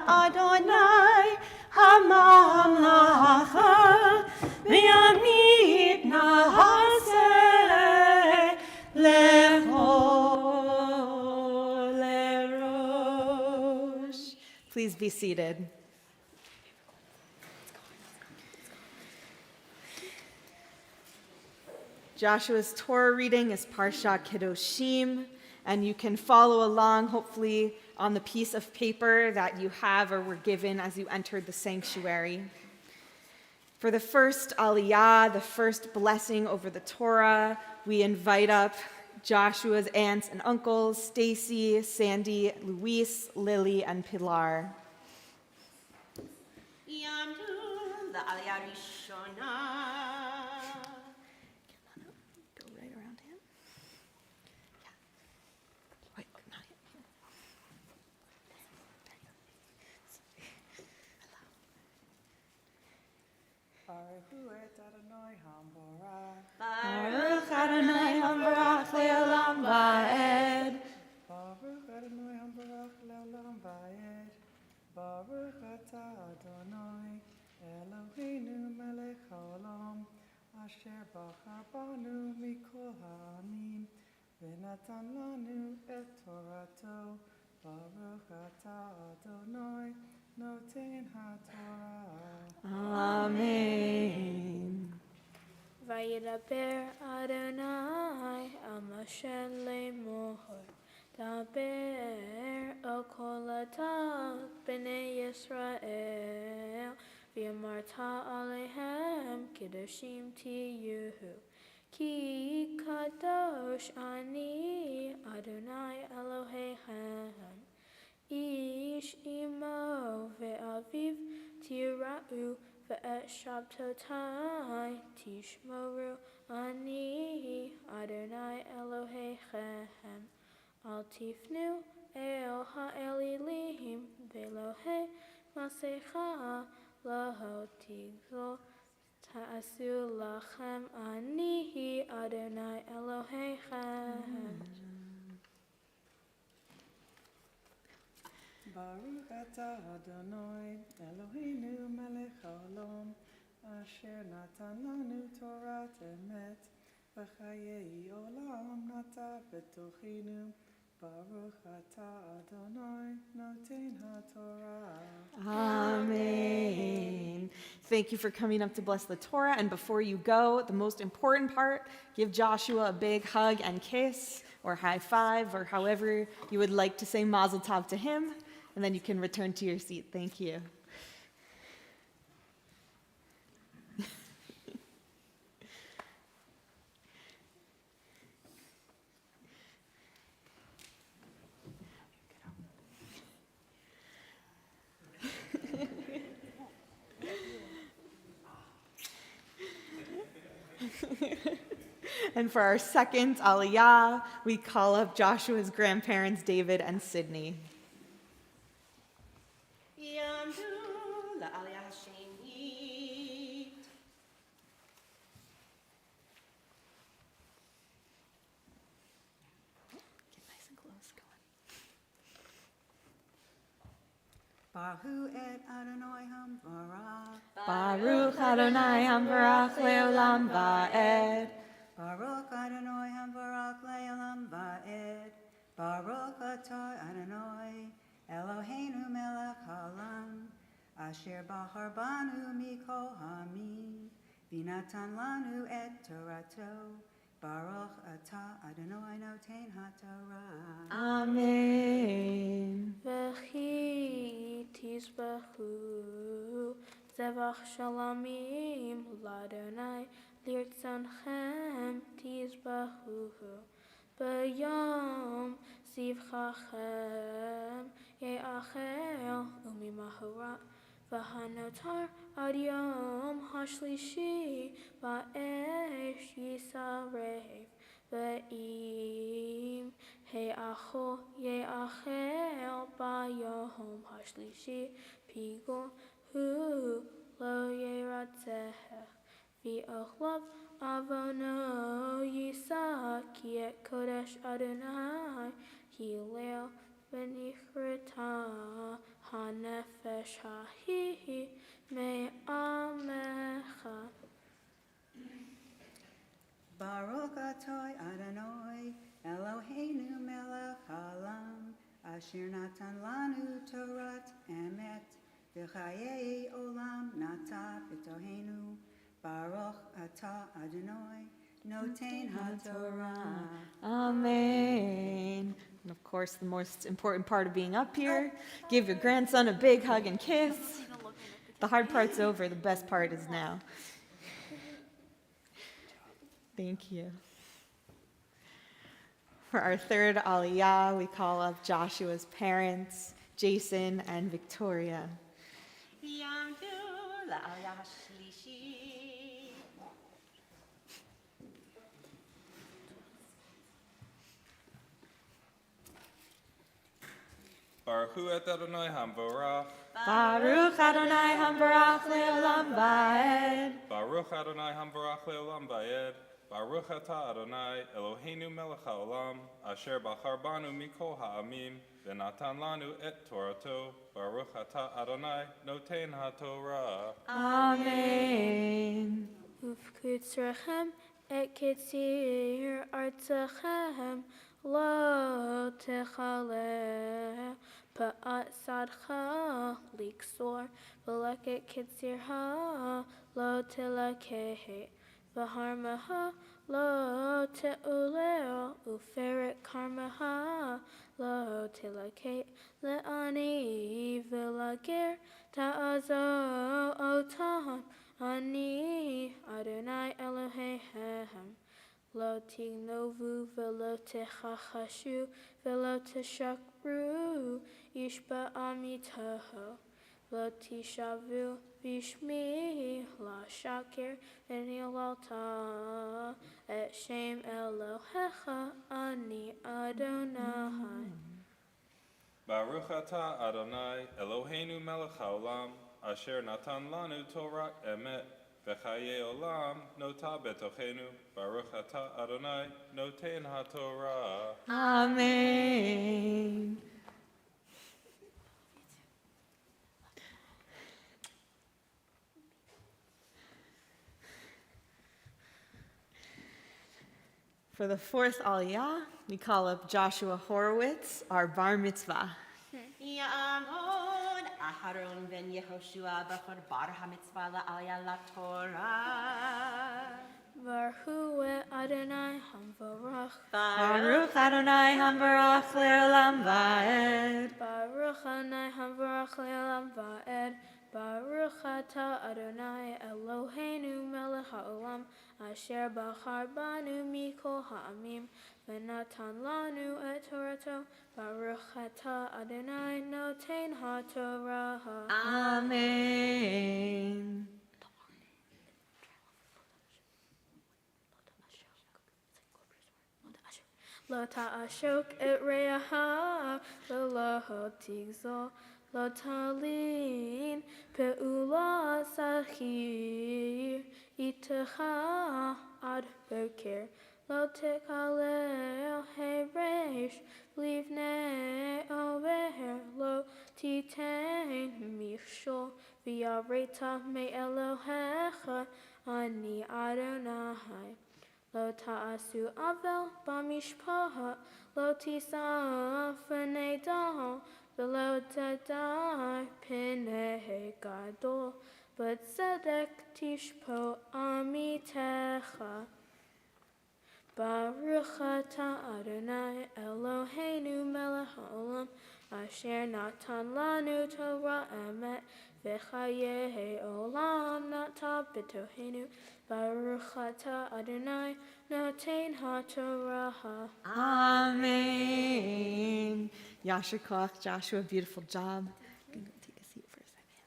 Adonai hamamlacha V'yamid na'aseh lecho lerosh. Please be seated. Joshua's Torah reading is Parsha Kedoshim, and you can follow along, hopefully, on the piece of paper that you have or were given as you entered the sanctuary. For the first aliyah, the first blessing over the Torah, we invite up Joshua's aunts and uncles, Stacy, Sandy, Luis, Lily, and Pilar. Yamdu, the aliyah rishona. Go right around him. Yeah. Wait, not yet. Here. Baruch Adonai Hambarach Le'olam Va'ed. Baruch Adonai Hambarach Le'olam Va'ed. Baruch atah Adonai Eloheinu melech haolam asher bachar banu mikol ha'amim v'natan lanu et torato. Baruch atah Adonai noten haTorah. Amen. Vayidaber Adonai al Moshe Lemor. Daber el kol atat b'nei Yisrael v'yamarta alehem kedoshim tiyuhu ki kadosh ani Adonai Elohechem ish imo ve'aviv tira'u ve'et shabtotai tishmoru ani Adonai Elohechem. Al tifnu el ha'elilim velohe masecha laho tigzol ta'asu lachem anihi Adonai Elohechem. Baruch atah Adonai Eloheinu melech haolam asher natan lanu Torat emet v'chayei olam nata b'tochinu. Baruch atah Adonai noten haTorah. Amen. Thank you for coming up to bless the Torah. And before you go, the most important part, give Joshua a big hug and kiss, or high five, or however you would like to say mazel tov to him. And then you can return to your seat. Thank you. And for our second aliyah, we call up Joshua's grandparents, David and Sydney. Yamdu la'aliyah hashemit. Get nice and close, go Baruch et Adonai Hambarach. on. Baruch Adonai Hambarach Le'olam Va'ed. Baruch Adonai Hambarach Le'olam Va'ed. Baruch atah Adonai Eloheinu melech haolam asher bachar banu mikol ha'amim v'natan lanu et torato. Baruch atah Adonai noten haTorah. Amen. V'chi tizbahu zevach shalamim l'Adonai lirtzonchem tizbahu b'yom zivchachem ye'achel u'mimahurat v'hanotar ad yom hashlishi ba'esh yisarev ve'im he'acho ye'achel ba'yom hashlishi pigor hu lo yeratzeh v'ochlav avono yisa ki et kodesh Adonai hilel v'nichrita hanefesh hahihi me'amecha. Baruch atah Adonai Eloheinu melech haolam asher natan lanu Torat emet v'chayei olam nata b'tohenu. Baruch atah Adonai noten haTorah. Amen. And of course, the most important part of being up here, give your grandson a big hug and kiss. The hard part's over, the best part is now. Thank you. For our third aliyah, we call up Joshua's parents, Jason and Victoria. Yamdu la'aliyah hashlishi. Baruch hu et Adonai Hamvorach. Baruch Adonai Hambarach Le'olam Va'ed. Baruch Adonai Hamvorach le'olam va'ed. Baruch atah Adonai Eloheinu melech haolam, asher bachar banu mikol ha'amim, v'natan lanu et Torato. Baruch atah Adonai noten ha'torah. Amen. Ufkutzrechem et kitzir artzachem lo techale pa'at sadcha liksor v'leket kitzirha lo tilakehe v'harmaha lo te'uleo uferet karmaha lo tilake le'ani v'lager ta'azo otam Ani Adonai Eloheihem Lo tignovu velo techachashu velo teshakru yishba amitaho Lo tishavu bishmi la shakir v'nilalta et shem Elohecha Ani Adonai Baruch atah Adonai Eloheinu melech haolam, asher natan lanu Torah emet, v'chaye olam nota betochenu. Baruch atah Adonai noten ha'torah. Amen. For the fourth Aliyah, we call up Joshua Horowitz, our bar mitzvah. Ya'amod Aharon ben Yehoshua b'chor bar hamitzvah la'aliyah la'torah. Baruch Adonai Hamvarach Baruch Adonai Hambarach Le'olam Va'ed. Baruch Adonai Hamvarach Le'olam Va'ed Baruch Atah Adonai Eloheinu melech haolam asher bachar banu mikol ha'amim v'natan lanu et Torato Baruch Atah Adonai noten ha'torah Amen. Lo ta'ashok et re'aha v'lo tigzol lo talin pe'ula sachir itecha ad boker lo tekalel heresh livnei over lo titein michshol v'yareta me Elohecha ani Adonai Lo ta'asu avel b'mishpaha, lo tisaf v'nei dal, v'lo tadai p'nei gadol, b'tzedek tishpo amitecha. Baruch atah Adonai Eloheinu melech haolam, asher natan lanu Torah emet, v'chaye olam nata b'tohenu. Baruch atah Adonai noten ha'torah. Amen. Yasher Koach, Joshua, beautiful job. You can go take a seat for a second.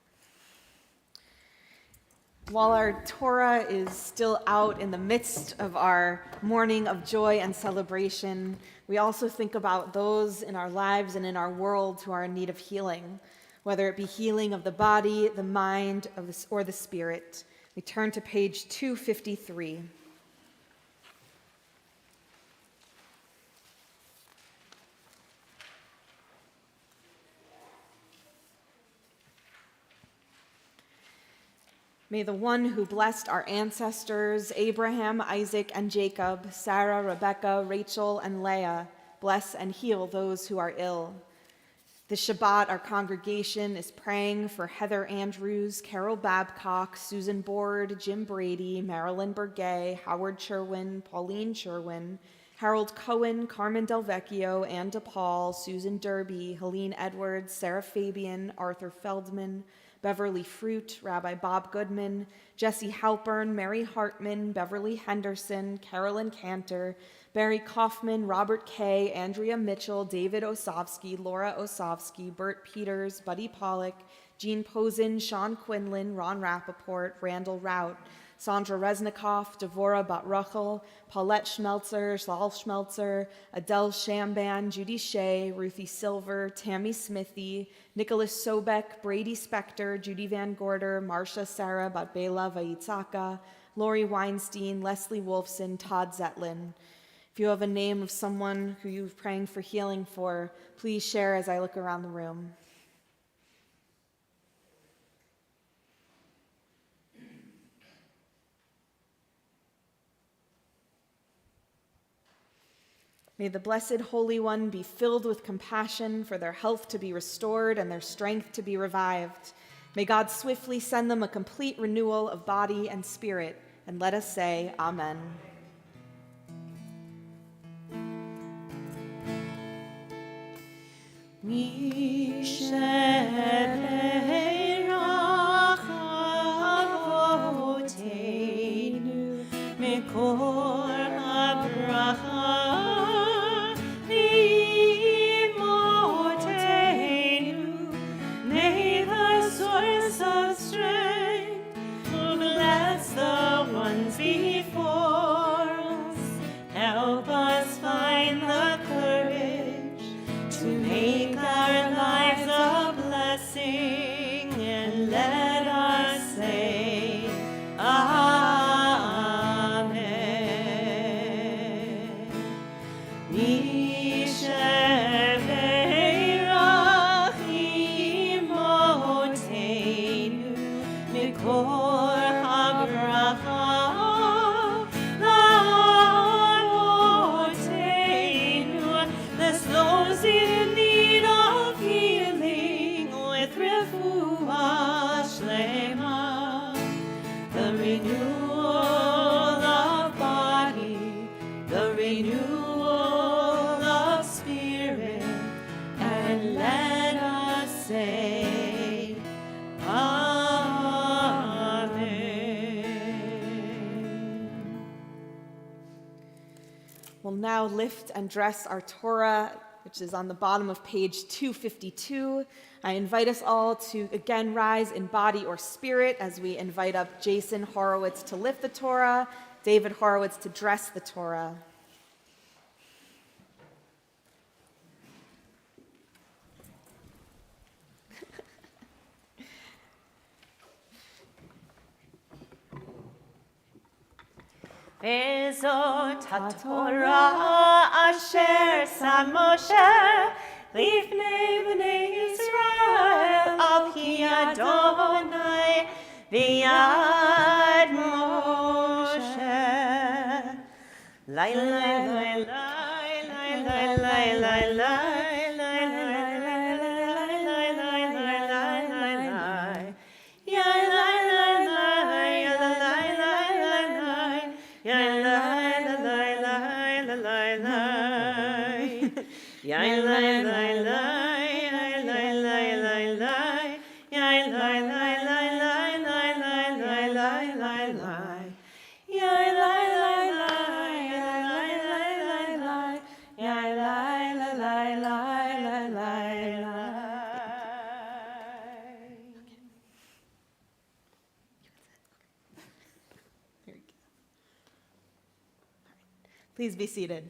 While our Torah is still out in the midst of our morning of joy and celebration, we also think about those in our lives and in our world who are in need of healing, whether it be healing of the body, the mind, or the spirit. We turn to page 253. May the one who blessed our ancestors, Abraham, Isaac, and Jacob, Sarah, Rebekah, Rachel, and Leah, bless and heal those who are ill. This Shabbat, our congregation is praying for Heather Andrews, Carol Babcock, Susan Board, Jim Brady, Marilyn Burgay, Howard Sherwin, Pauline Sherwin, Harold Cohen, Carmen Del Vecchio, Ann DePaul, Susan Derby, Helene Edwards, Sarah Fabian, Arthur Feldman, Beverly Fruit, Rabbi Bob Goodman, Jesse Halpern, Mary Hartman, Beverly Henderson, Carolyn Cantor, Barry Kaufman, Robert Kay, Andrea Mitchell, David Osofsky, Laura Osofsky, Bert Peters, Buddy Pollock, Jean Posen, Sean Quinlan, Ron Rappaport, Randall Rout, Sandra Reznikoff, Devora Bat Rachel, Paulette Schmelzer, Sal Schmelzer, Adele Shamban, Judy Shea, Ruthie Silver, Tammy Smithy, Nicholas Sobek, Brady Spector, Judy Van Gorder, Marcia Sarah Batbela Vayitzaka, Lori Weinstein, Leslie Wolfson, Todd Zetlin. If you have a name of someone who you're praying for healing for, please share as I look around the room. May the Blessed Holy One be filled with compassion for their health to be restored and their strength to be revived. May God swiftly send them a complete renewal of body and spirit, and let us say, Amen. Help us find the courage to make our lives a blessing, and let us say Amen. Misheverach imotenu mikor habracha those in need of healing with refuah shlema, the renewal of body, the renewal of spirit, and let us say Amen. We'll now lift and dress our Torah, which is on the bottom of page 252. I invite us all to again rise in body or spirit as we invite up Jason Horowitz to lift the Torah, David Horowitz to dress the Torah. Vezot HaTorah asher sam Moshe lifnei bnei Yisrael al pi Adonai v'yad Moshe. Lai lai lai lai lai lai lai lai lai. Please be seated.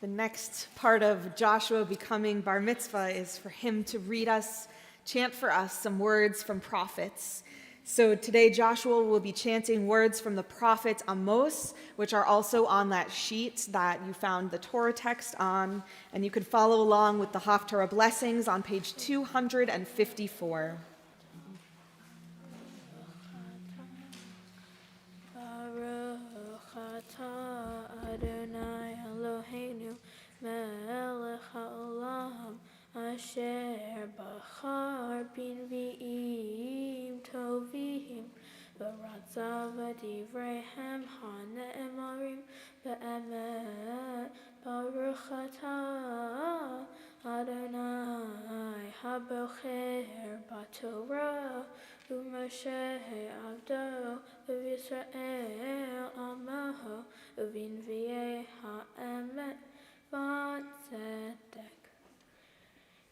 The next part of Joshua becoming bar mitzvah is for him to read us, chant for us some words from prophets. So today Joshua will be chanting words from the prophet Amos, which are also on that sheet that you found the Torah text on, and you could follow along with the Haftarah blessings on page 254. Baruch atah Adonai Eloheinu melech haolam asher bachar b'nvi'im tovim v'ratzav v'divreihem hane'emarim be'emet. Baruch atah Adonai habocher b'torah u'Moshe avdo v'Yisrael amaho v'nvi'ei ha'emet vatzedek.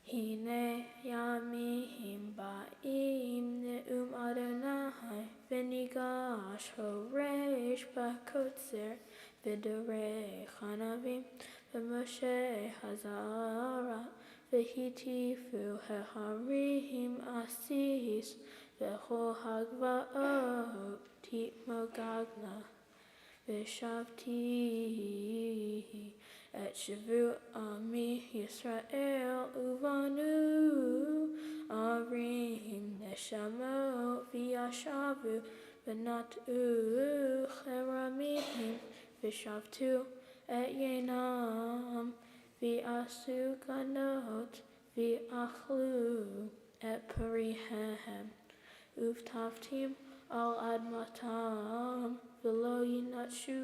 Hine yamim ba'im ne'um Adonai v'nigash horesh b'kotzer v'derei chanavim v'moshe hazara v'hitifu heharim asis v'chol hagvaot titmogagna v'shavti et shavu ami Yisrael uvanu arim neshamo v'yashavu v'natu cheramim v'shavtu et yenam v'asu ganot v'achlu et parihem uftavtim al admatam v'lo yinatshu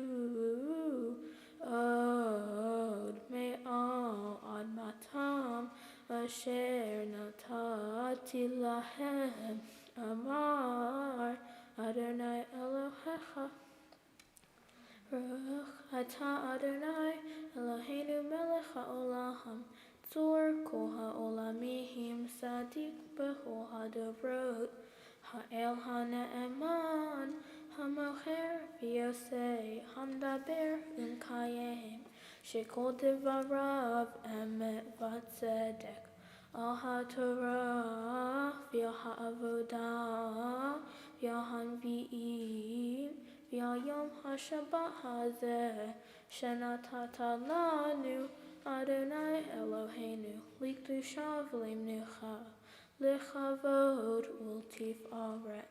od me'al admatam asher natati lahem amar Adonai Elohecha Baruch atah Adonai Eloheinu melech haolam tzur kol haolamim sadik b'chol hadovrot ha'el ha'ne'eman hamocher v'yosei hamdaber u'mkayem shekol devarav emet v'tzedek al ha'torah v'al ha'avodah v'al hanvi'im v'al yom ha'shabbat hazeh shenatata lanu Adonai Eloheinu likdusha v'lemnucha lechavod ultifaret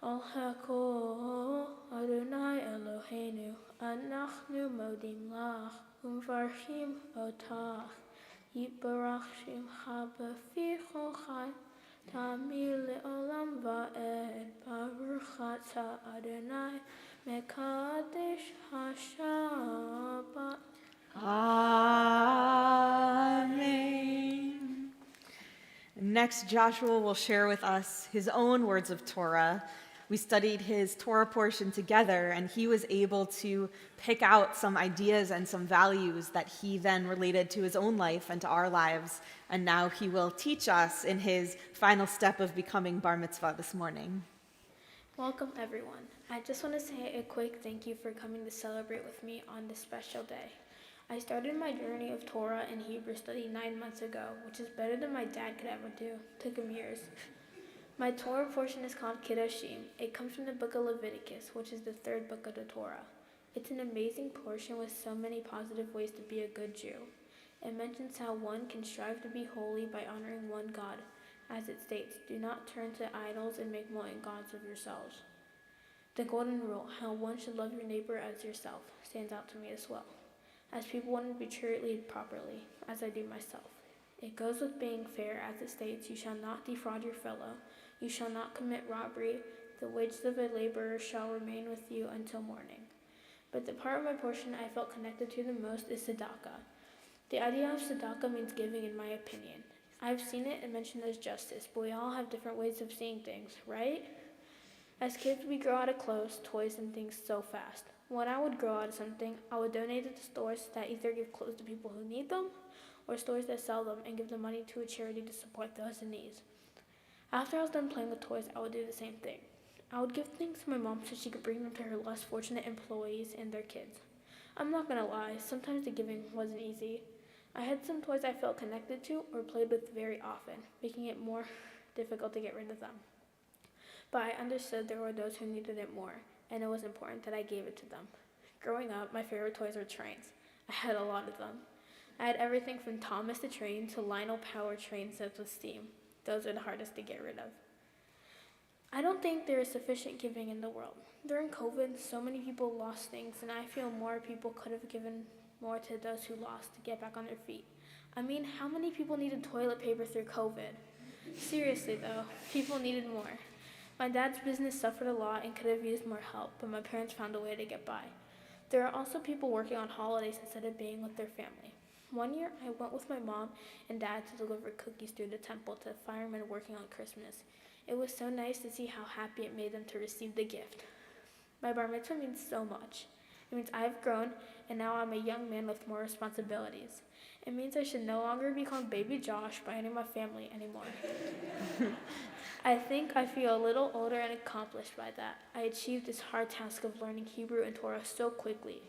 al hakol Adonai Eloheinu anachnu modim lach umvarchim otach yitbarach shimcha b'fi chol chai Tamil le'olam va'ed Baruch atah Adonai Mekadesh HaShabbat. Amen. Next, Joshua will share with us his own words of Torah. We studied his Torah portion together, and he was able to pick out some ideas and some values that he then related to his own life and to our lives. And now he will teach us in his final step of becoming bar mitzvah this morning. Welcome, everyone. I just want to say a quick thank you for coming to celebrate with me on this special day. I started my journey of Torah and Hebrew study 9 months ago, which is better than my dad could ever do. It took him years. My Torah portion is called Kedoshim. It comes from the book of Leviticus, which is the 3rd book of the Torah. It's an amazing portion with so many positive ways to be a good Jew. It mentions how one can strive to be holy by honoring one God. As it states, do not turn to idols and make molten gods of yourselves. The golden rule, how one should love your neighbor as yourself, stands out to me as well, as people want to be treated properly, as I do myself. It goes with being fair, as it states, you shall not defraud your fellow, you shall not commit robbery, the wages of a laborer shall remain with you until morning. But the part of my portion I felt connected to the most is tzedakah. The idea of tzedakah means giving, in my opinion. I've seen it mentioned as justice, but we all have different ways of seeing things, right? As kids, we grow out of clothes, toys, and things so fast. When I would grow out of something, I would donate it to stores that either give clothes to people who need them, or stores that sell them and give the money to a charity to support those in need. After I was done playing with toys, I would do the same thing. I would give things to my mom so she could bring them to her less fortunate employees and their kids. I'm not gonna lie, sometimes the giving wasn't easy. I had some toys I felt connected to or played with very often, making it more difficult to get rid of them. But I understood there were those who needed it more, and it was important that I gave it to them. Growing up, my favorite toys were trains. I had a lot of them. I had everything from Thomas the Train to Lionel Power train sets with steam. Those are the hardest to get rid of. I don't think there is sufficient giving in the world. During COVID, so many people lost things, and I feel more people could have given more to those who lost to get back on their feet. I mean, how many people needed toilet paper through COVID? Seriously though, people needed more. My dad's business suffered a lot and could have used more help, but my parents found a way to get by. There are also people working on holidays instead of being with their family. One year, I went with my mom and dad to deliver cookies through the temple to firemen working on Christmas. It was so nice to see how happy it made them to receive the gift. My bar mitzvah means so much. It means I have grown, and now I'm a young man with more responsibilities. It means I should no longer be called Baby Josh by any of my family anymore. I think I feel a little older and accomplished by that. I achieved this hard task of learning Hebrew and Torah so quickly.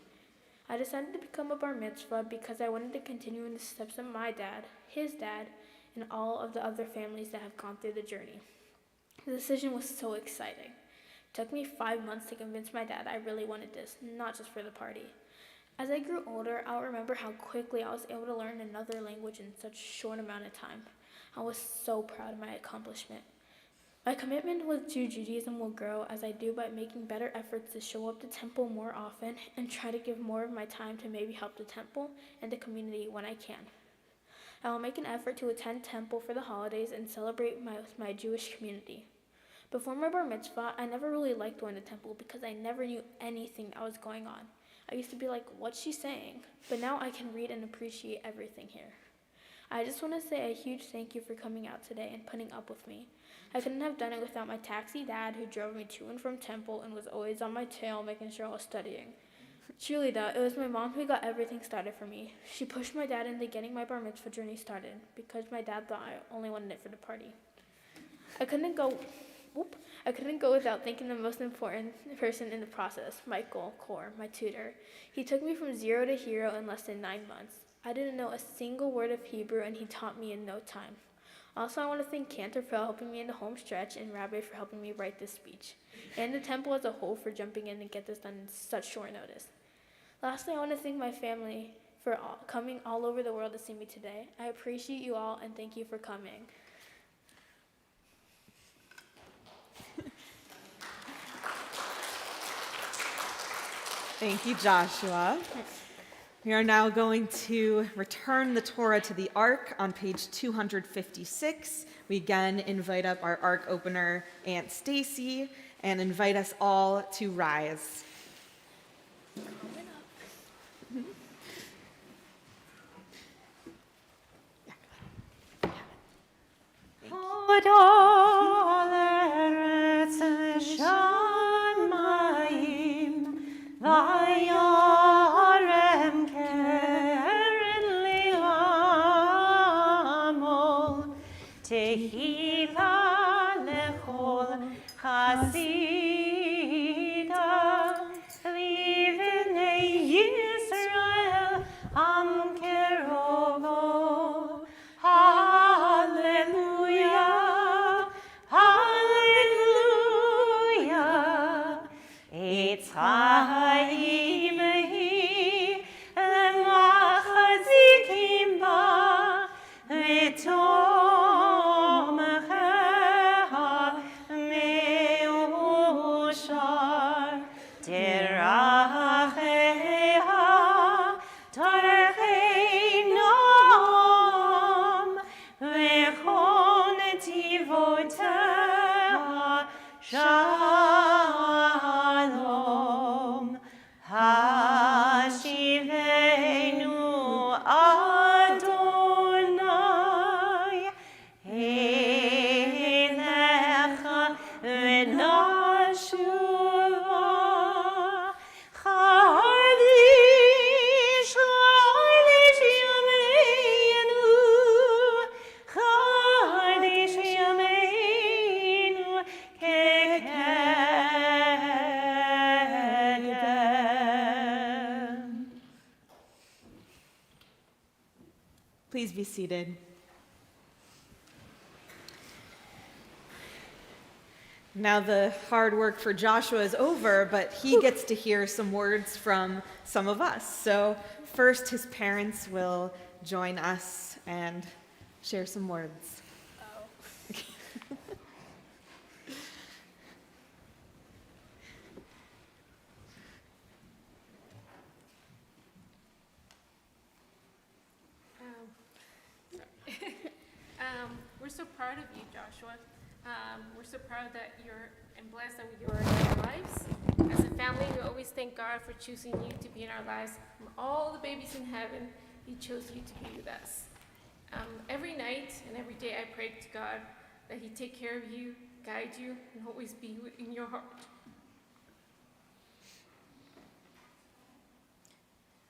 I decided to become a bar mitzvah because I wanted to continue in the steps of my dad, his dad, and all of the other families that have gone through the journey. The decision was so exciting. It took me 5 months to convince my dad I really wanted this, not just for the party. As I grew older, I'll remember how quickly I was able to learn another language in such a short amount of time. I was so proud of my accomplishment. My commitment to Judaism will grow as I do by making better efforts to show up to temple more often and try to give more of my time to maybe help the temple and the community when I can. I will make an effort to attend temple for the holidays and celebrate with my Jewish community. Before my bar mitzvah, I never really liked going to temple because I never knew anything that was going on. I used to be like, what's she saying? But now I can read and appreciate everything here. I just want to say a huge thank you for coming out today and putting up with me. I couldn't have done it without my taxi dad who drove me to and from temple and was always on my tail making sure I was studying. Truly though, it was my mom who got everything started for me. She pushed my dad into getting my bar mitzvah journey started because my dad thought I only wanted it for the party. I couldn't go without thanking the most important person in the process, Michael Core, my tutor. He took me from 0 to hero in less than 9 months. I didn't know a single word of Hebrew, and he taught me in no time. Also, I want to thank Cantor for helping me in the home stretch and Rabbi for helping me write this speech, and the temple as a whole for jumping in and get this done in such short notice. Lastly, I want to thank my family for coming all over the world to see me today. I appreciate you all, and thank you for coming. Thank you, Joshua. We are now going to return the Torah to the Ark on page 256. We again invite up our Ark opener, Aunt Stacy, and invite us all to rise. Please be seated. Now the hard work for Joshua is over, but he gets to hear some words from some of us. So first, his parents will join us and share some words. We're so proud of you, Joshua. We're so proud that you're and blessed that you are in our lives. As a family, we always thank God for choosing you to be in our lives. From all the babies in heaven, He chose you to be with us. Every night and every day, I pray to God that He take care of you, guide you, and always be in your heart.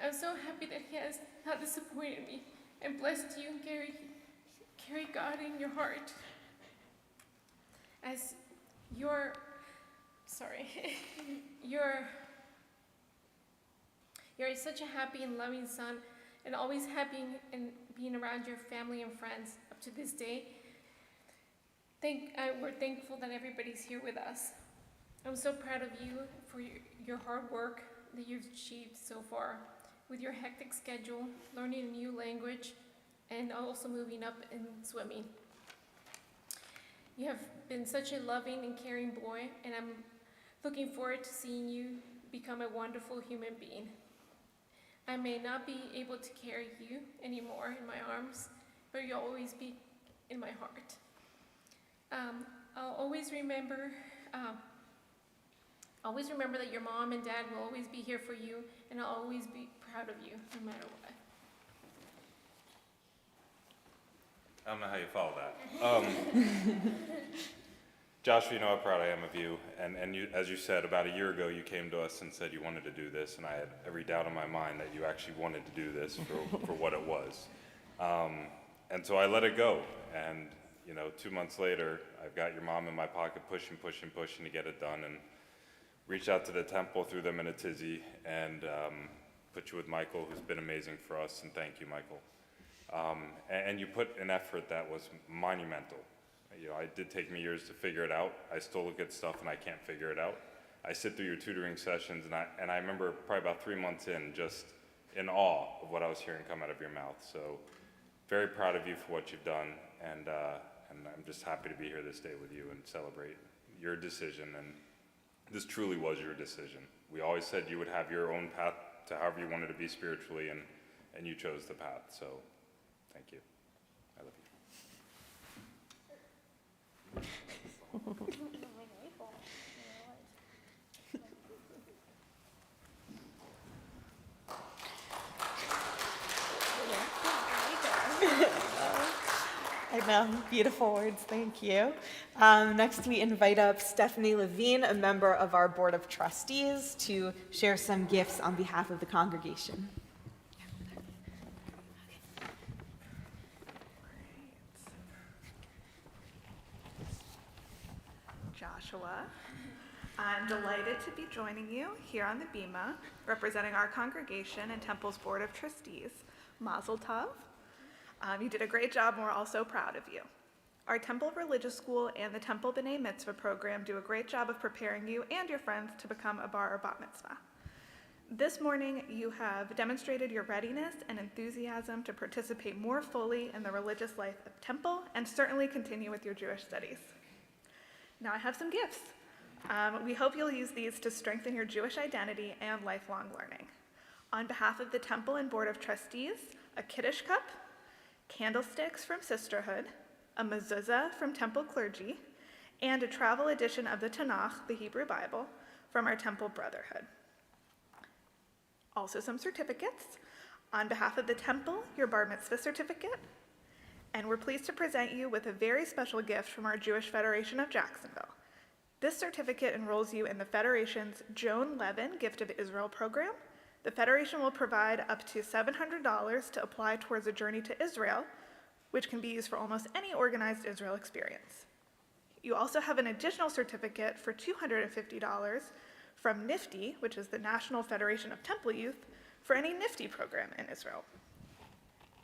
I'm so happy that He has not disappointed me and blessed you and carry God in your heart. As you're such a happy and loving son, and always happy and being around your family and friends up to this day. We're thankful that everybody's here with us. I'm so proud of you for your hard work that you've achieved so far, with your hectic schedule, learning a new language, and also moving up in swimming. You have been such a loving and caring boy, and I'm looking forward to seeing you become a wonderful human being. I may not be able to carry you anymore in my arms, but you'll always be in my heart. I'll always remember that your mom and dad will always be here for you, and I'll always be proud of you, no matter what. I don't know how you follow that. Joshua, you know how proud I am of you, and you, as you said, about a year ago you came to us and said you wanted to do this, and I had every doubt in my mind that you actually wanted to do this for what it was. And so I let it go, and 2 months later, I've got your mom in my pocket pushing to get it done, and reached out to the temple, threw them in a tizzy, and put you with Michael, who's been amazing for us, and thank you, Michael. And you put an effort that was monumental. It did take me years to figure it out. I still look at stuff and I can't figure it out. I sit through your tutoring sessions, and I remember probably about 3 months in, just in awe of what I was hearing come out of your mouth. So very proud of you for what you've done, and I'm just happy to be here this day with you and celebrate your decision. And this truly was your decision. We always said you would have your own path to however you wanted to be spiritually, and you chose the path. So thank you. I love you. I know, beautiful words, thank you. Next, we invite up Stephanie Levine, a member of our Board of Trustees, to share some gifts on behalf of the congregation. Joshua, I'm delighted to be joining you here on the Bima, representing our congregation and Temple's Board of Trustees. Mazel tov. You did a great job, and we're all so proud of you. Our Temple Religious School and the Temple B'nai Mitzvah program do a great job of preparing you and your friends to become a bar or bat mitzvah. This morning, you have demonstrated your readiness and enthusiasm to participate more fully in the religious life of Temple and certainly continue with your Jewish studies. Now I have some gifts. We hope you'll use these to strengthen your Jewish identity and lifelong learning. On behalf of the Temple and Board of Trustees, a Kiddush cup, candlesticks from Sisterhood, a mezuzah from Temple Clergy, and a travel edition of the Tanakh, the Hebrew Bible, from our Temple Brotherhood. Also some certificates. On behalf of the Temple, your Bar Mitzvah certificate, and we're pleased to present you with a very special gift from our Jewish Federation of Jacksonville. This certificate enrolls you in the Federation's Joan Levin Gift of Israel program. The Federation will provide up to $700 to apply towards a journey to Israel, which can be used for almost any organized Israel experience. You also have an additional certificate for $250 from NIFTY, which is the National Federation of Temple Youth, for any NIFTY program in Israel.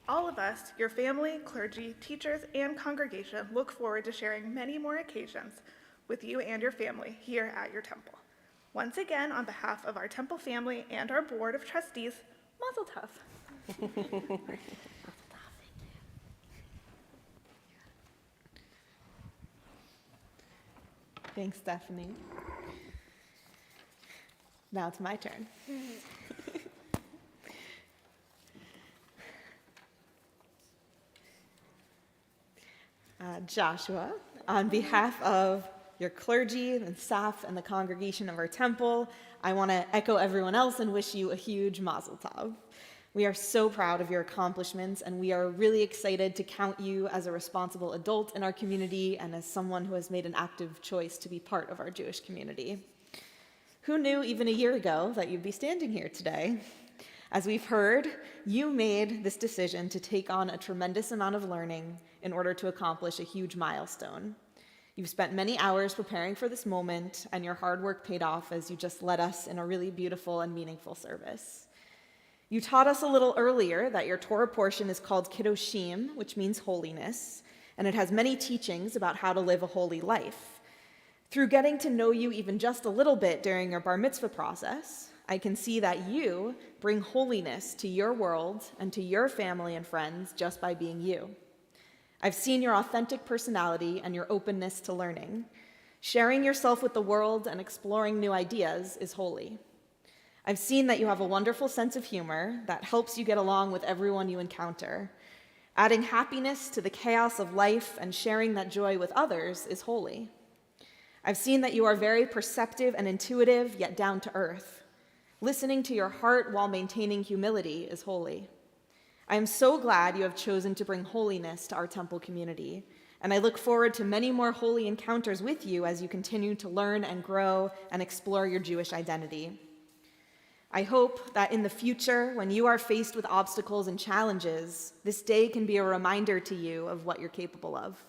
All of us, your family, clergy, teachers, and congregation, look forward to sharing many more occasions with you and your family here at your temple. Once again, on behalf of our Temple family and our Board of Trustees, Mazel Tov. Thanks, Stephanie. Now it's my turn. Joshua, on behalf of your clergy and staff and the congregation of our temple, I want to echo everyone else and wish you a huge mazel tov. We are so proud of your accomplishments, and we are really excited to count you as a responsible adult in our community and as someone who has made an active choice to be part of our Jewish community. Who knew even a year ago that you'd be standing here today? As we've heard, you made this decision to take on a tremendous amount of learning in order to accomplish a huge milestone. You've spent many hours preparing for this moment, and your hard work paid off as you just led us in a really beautiful and meaningful service. You taught us a little earlier that your Torah portion is called Kiddushim, which means holiness, and it has many teachings about how to live a holy life. Through getting to know you even just a little bit during your bar mitzvah process, I can see that you bring holiness to your world and to your family and friends just by being you. I've seen your authentic personality and your openness to learning. Sharing yourself with the world and exploring new ideas is holy. I've seen that you have a wonderful sense of humor that helps you get along with everyone you encounter. Adding happiness to the chaos of life and sharing that joy with others is holy. I've seen that you are very perceptive and intuitive, yet down to earth. Listening to your heart while maintaining humility is holy. I am so glad you have chosen to bring holiness to our temple community, and I look forward to many more holy encounters with you as you continue to learn and grow and explore your Jewish identity. I hope that in the future, when you are faced with obstacles and challenges, this day can be a reminder to you of what you're capable of.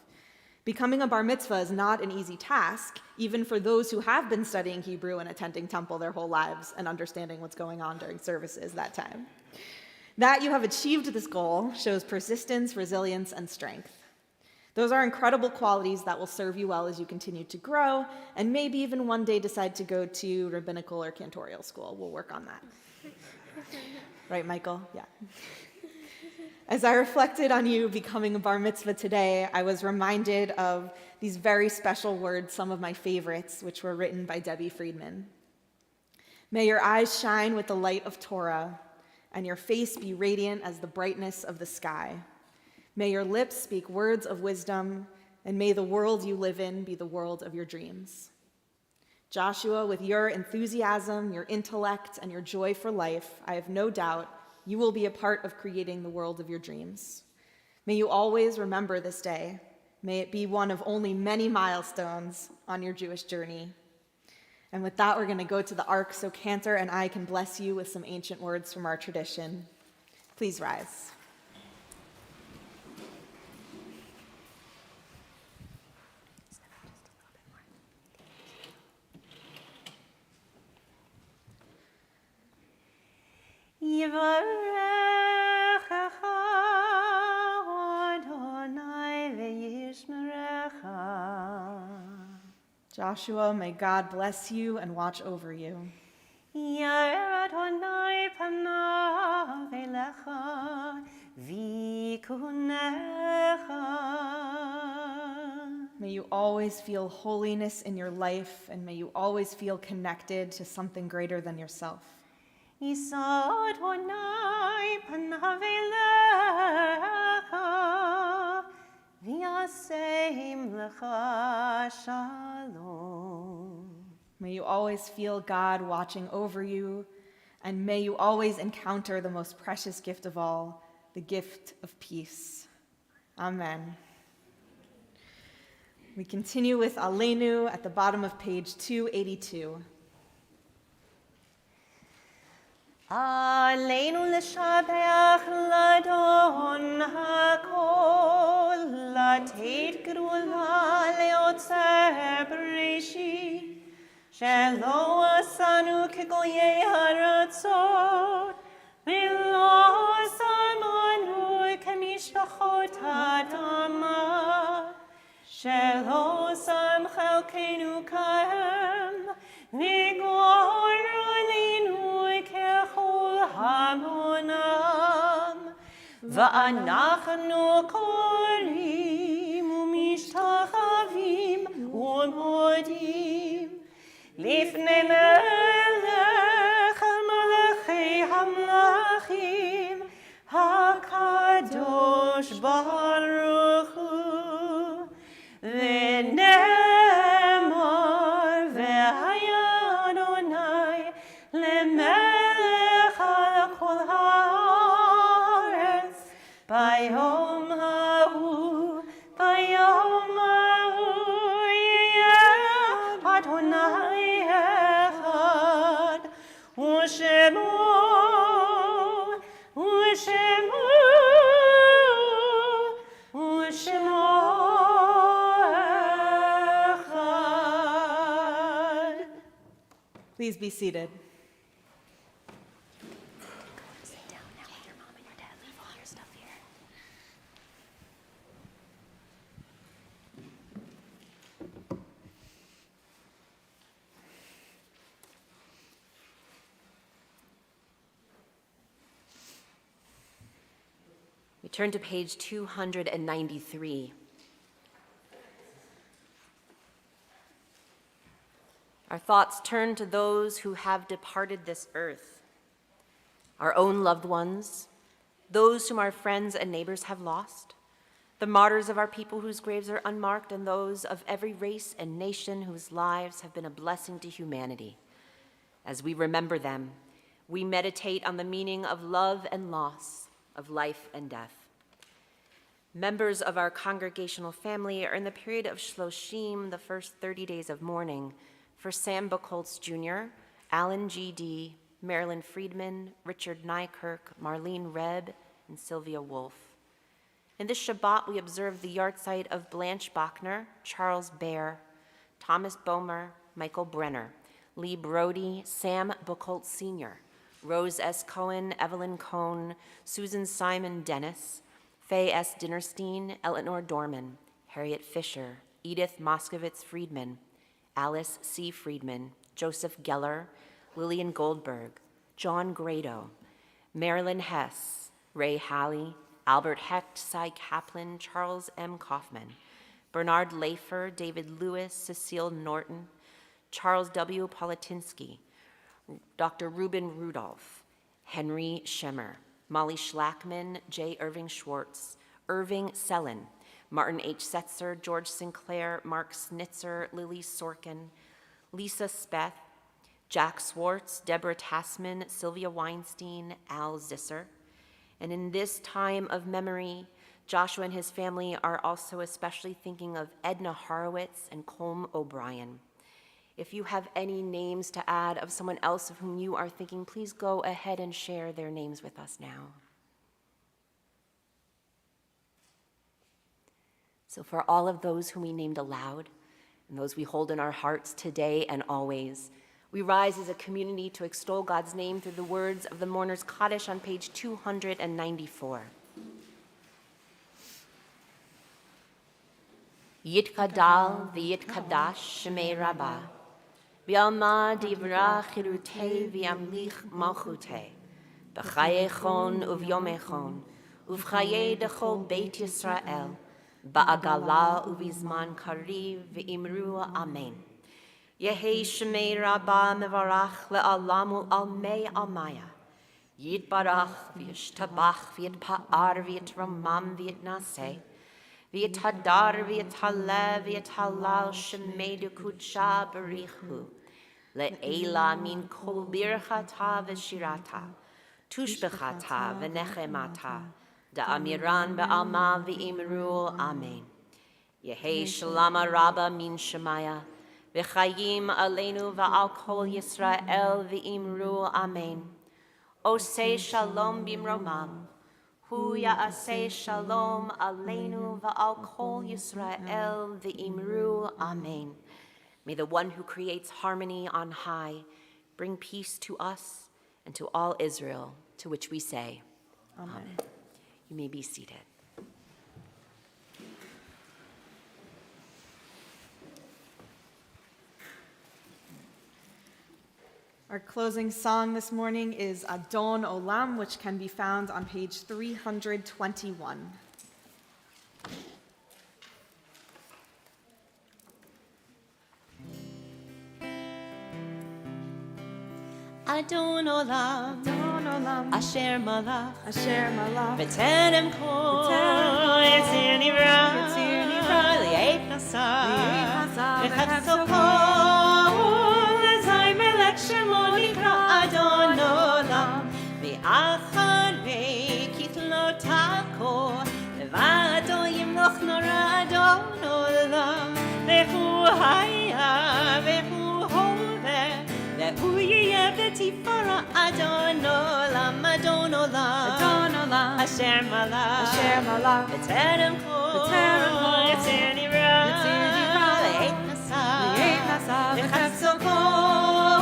Becoming a bar mitzvah is not an easy task, even for those who have been studying Hebrew and attending temple their whole lives and understanding what's going on during services that time. That you have achieved this goal shows persistence, resilience, and strength. Those are incredible qualities that will serve you well as you continue to grow, and maybe even one day decide to go to rabbinical or cantorial school. We'll work on that. Right, Michael? Yeah. As I reflected on you becoming a bar mitzvah today, I was reminded of these very special words, some of my favorites, which were written by Debbie Friedman. May your eyes shine with the light of Torah, and your face be radiant as the brightness of the sky. May your lips speak words of wisdom, and may the world you live in be the world of your dreams. Joshua, with your enthusiasm, your intellect, and your joy for life, I have no doubt you will be a part of creating the world of your dreams. May you always remember this day. May it be one of only many milestones on your Jewish journey. And with that, we're going to go to the Ark so Cantor and I can bless you with some ancient words from our tradition. Please rise. Yivarechecha Adonai v'yishmerecha. Joshua, may God bless you and watch over you. Yair Adonai panav elecha v'yikunecha. May you always feel holiness in your life, and may you always feel connected to something greater than yourself. Yisa Adonai panav elecha v'yaseim lecha shalom. May you always feel God watching over you, and may you always encounter the most precious gift of all, the gift of peace. Amen. We continue with Aleinu at the bottom of page 282. Aleinu l'shabeach l'adon hakol, latet gerula leotzer bereshit, shelo asanu kegoyei haratzot, v'lo samanu kemishpachot ha'adamah, shelo sam chalkenu kahem, v'goru linu kechol hamonam, v'anachnu korim u'mishtachavim u'modim, lifnei melech ha-malachei hamlachim, hakadosh baruch hu, v'nemar v'haya Adonai lemelech al kol haaretz, bayom hahu yeh Adonai echad, u'shemo Please be seated. Sit down now. Your mom and your dad leave all your stuff here. We turn to page 293. Our thoughts turn to those who have departed this earth, our own loved ones, those whom our friends and neighbors have lost, the martyrs of our people whose graves are unmarked, and those of every race and nation whose lives have been a blessing to humanity. As we remember them, we meditate on the meaning of love and loss, of life and death. Members of our congregational family are in the period of Shloshim, the first 30 days of mourning, for Sam Buchholz Jr., Alan G.D., Marilyn Friedman, Richard Nykirk, Marlene Reb, and Sylvia Wolf. In this Shabbat, we observe the yahrzeit of Blanche Bachner, Charles Baer, Thomas Bomer, Michael Brenner, Lee Brody, Sam Buchholz Sr., Rose S. Cohen, Evelyn Cohn, Susan Simon Dennis, Faye S. Dinnerstein, Eleanor Dorman, Harriet Fisher, Edith Moskowitz Friedman, Alice C. Friedman, Joseph Geller, Lillian Goldberg, John Grado, Marilyn Hess, Ray Halley, Albert Hecht, Cy Kaplan, Charles M. Kaufman, Bernard Lafer, David Lewis, Cecile Norton, Charles W. Politinsky, Dr. Ruben Rudolph, Henry Schemmer, Molly Schlackman, J. Irving Schwartz, Irving Sellen, Martin H. Setzer, George Sinclair, Mark Snitzer, Lily Sorkin, Lisa Speth, Jack Swartz, Deborah Tassman, Sylvia Weinstein, Al Zisser. And in this time of memory, Joshua and his family are also especially thinking of Edna Horowitz and Colm O'Brien. If you have any names to add of someone else of whom you are thinking, please go ahead and share their names with us now. So for all of those whom we named aloud, and those we hold in our hearts today and always, we rise as a community to extol God's name through the words of the Mourner's Kaddish on page 294. Yitkadal v'yitkadash shemei rabbah, v'alma divra chirutei v'yamlich malchutei, b'chayechon uvyomechon, uv'chayei dechol beit Yisrael, ba'agala uvizman kariv v'imru amen. Yehi shemei rabbah mevarach le'alam u'almei almaya, yitbarach v'yishtabach v'yitpa'ar v'yitramam v'yitnaseh, v'yitadar v'yitale v'yitalal shemei dekudsha barichu, le'ela min kol birchata v'shirata, tushbechata v'nechemata, da'amiran ba'alma v'imru amen. Yehi shalama rabba min shemaya, v'chayim aleinu v'al kol Yisrael v'imru amen. Osei shalom bimromam, hu ya'aseh shalom aleinu v'al kol Yisrael v'imru amen. May the one who creates harmony on high bring peace to us and to all Israel, to which we say, Amen. You may be seated. Our closing song this morning is Adon Olam, which can be found on page 321. Adon olam, Adon Olam, asher malach, Asher Malach, b'terem kol, yitzir nivra, li'et nasa, v'chatzo kol, l'zay melech shemo nikra Adon olam, v'acharei kitlo tako, levado yimloch nora Adon olam, ve'hu haya, ve'hu hoveh, ve'hu yiyeh v'tifara Adon olam, Adon olam, Adon Olam, asher malach, Asher Malach, b'terem kol, B'terem kol, yitzir nivra, Yitzir nivra, li'et nasa, Li'et nasa, v'chatzo kol,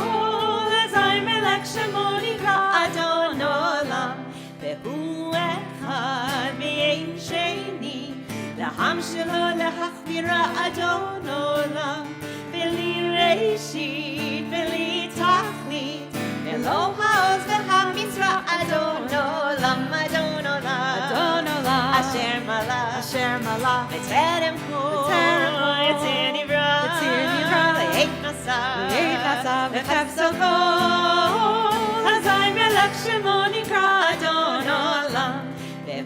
שלא להחמירה אדון עולם, בלי ראשית, בלי תכלית, ולא העוז והמצווה אדון עולם, אדון עולם, אדון עולם, אשר מלך, אשר מלך, בטרם חול, יציר נברא, לעת נשא, וחפצו כל, אזי מלך שמו נקרא אדון עולם,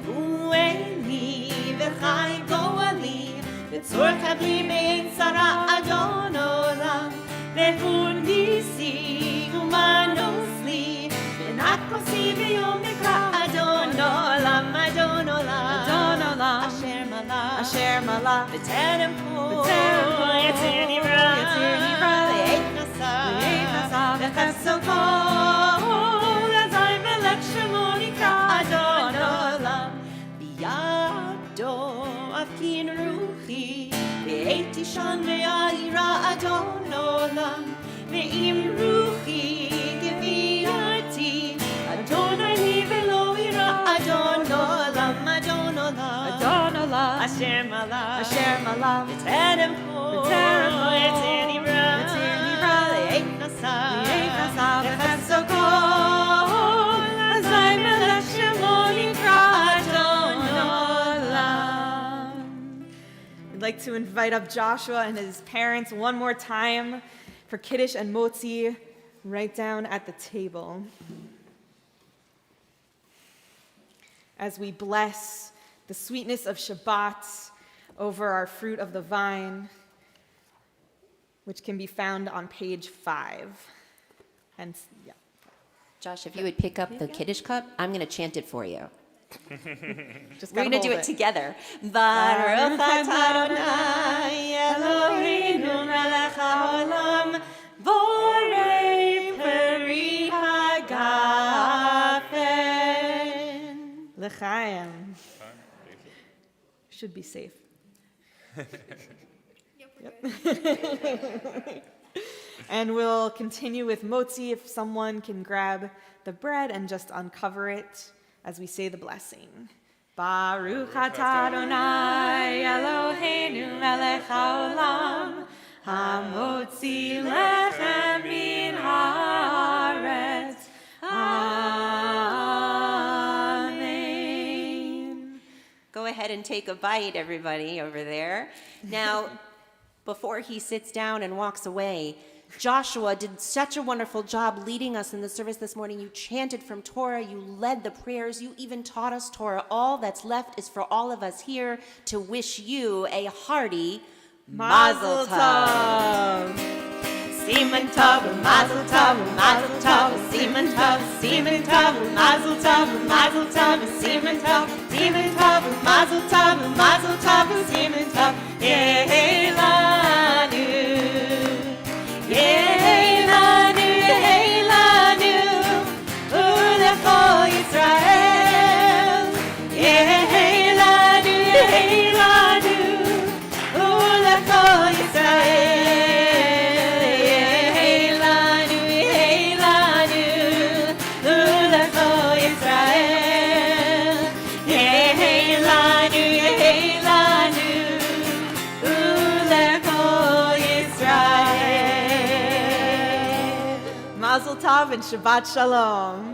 והוא אלי וחי גואלי, וצור קבלי מעין שרה אדון עולם, והוא ניסי ומנוס לי, ונת כוסי ביום נקרא אדון עולם, אדון עולם, אדון עולם, אשר מלך, אשר מלך, בטרם חול, יציר נברא, לעת נשא, וחפצו כל, אזי מלך שמו נקרא אדון עולם, בידו אפקין רוחי, בעת תישן וירא אדון עולם, ואם רוחי גבירתי, אדוני לי ולא ירא אדון עולם, אדון עולם, אדון עולם, אשר מלך, אשר מלך, בטרם חול, יציר נברא, לעת נשא, וחפצו כל, אזי מלך שמו נקרא אדון עולם. I'd like to invite up Joshua and his parents one more time for Kiddush and Motzi right down at the table. As we bless the sweetness of Shabbat over our fruit of the vine, which can be found on page 5. And yeah. Josh, if you would pick up the Kiddush cup, I'm going to chant it for you. Just We're gotta going to do hold it together. Baruch atah Adonai Eloheinu melech haolam borei peri hagafen. L'chaim. Should be safe. And we'll continue with Motzi if someone can grab the bread and just uncover it as we say the blessing. Baruch atah Adonai Eloheinu melech haolam hamotzi lechem min haaretz. Amen. Go ahead and take a bite, everybody over there. Now, before he sits down and walks away, Joshua did such a wonderful job leading us in the service this morning. You chanted from Torah, you led the prayers, you even taught us Torah. All that's left is for all of us here to wish you a hearty Mazel Tov. Siman Tov, Mazel Tov, Mazel Tov, Siman Tov, Siman Tov, Mazel Tov, Mazel Tov, Siman Tov, Siman Tov, Mazel Tov, Mazel Tov, Siman Tov, Yehelanu, Yehelanu, Yehelanu, Ulecho Yisrael, Yehelanu, Yehelanu, Ulecho Yisrael. Mazel Tov and Shabbat Shalom.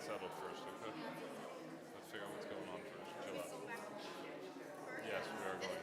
settled first, okay? Let's figure out what's going on first. Chill out. Yes, we are going.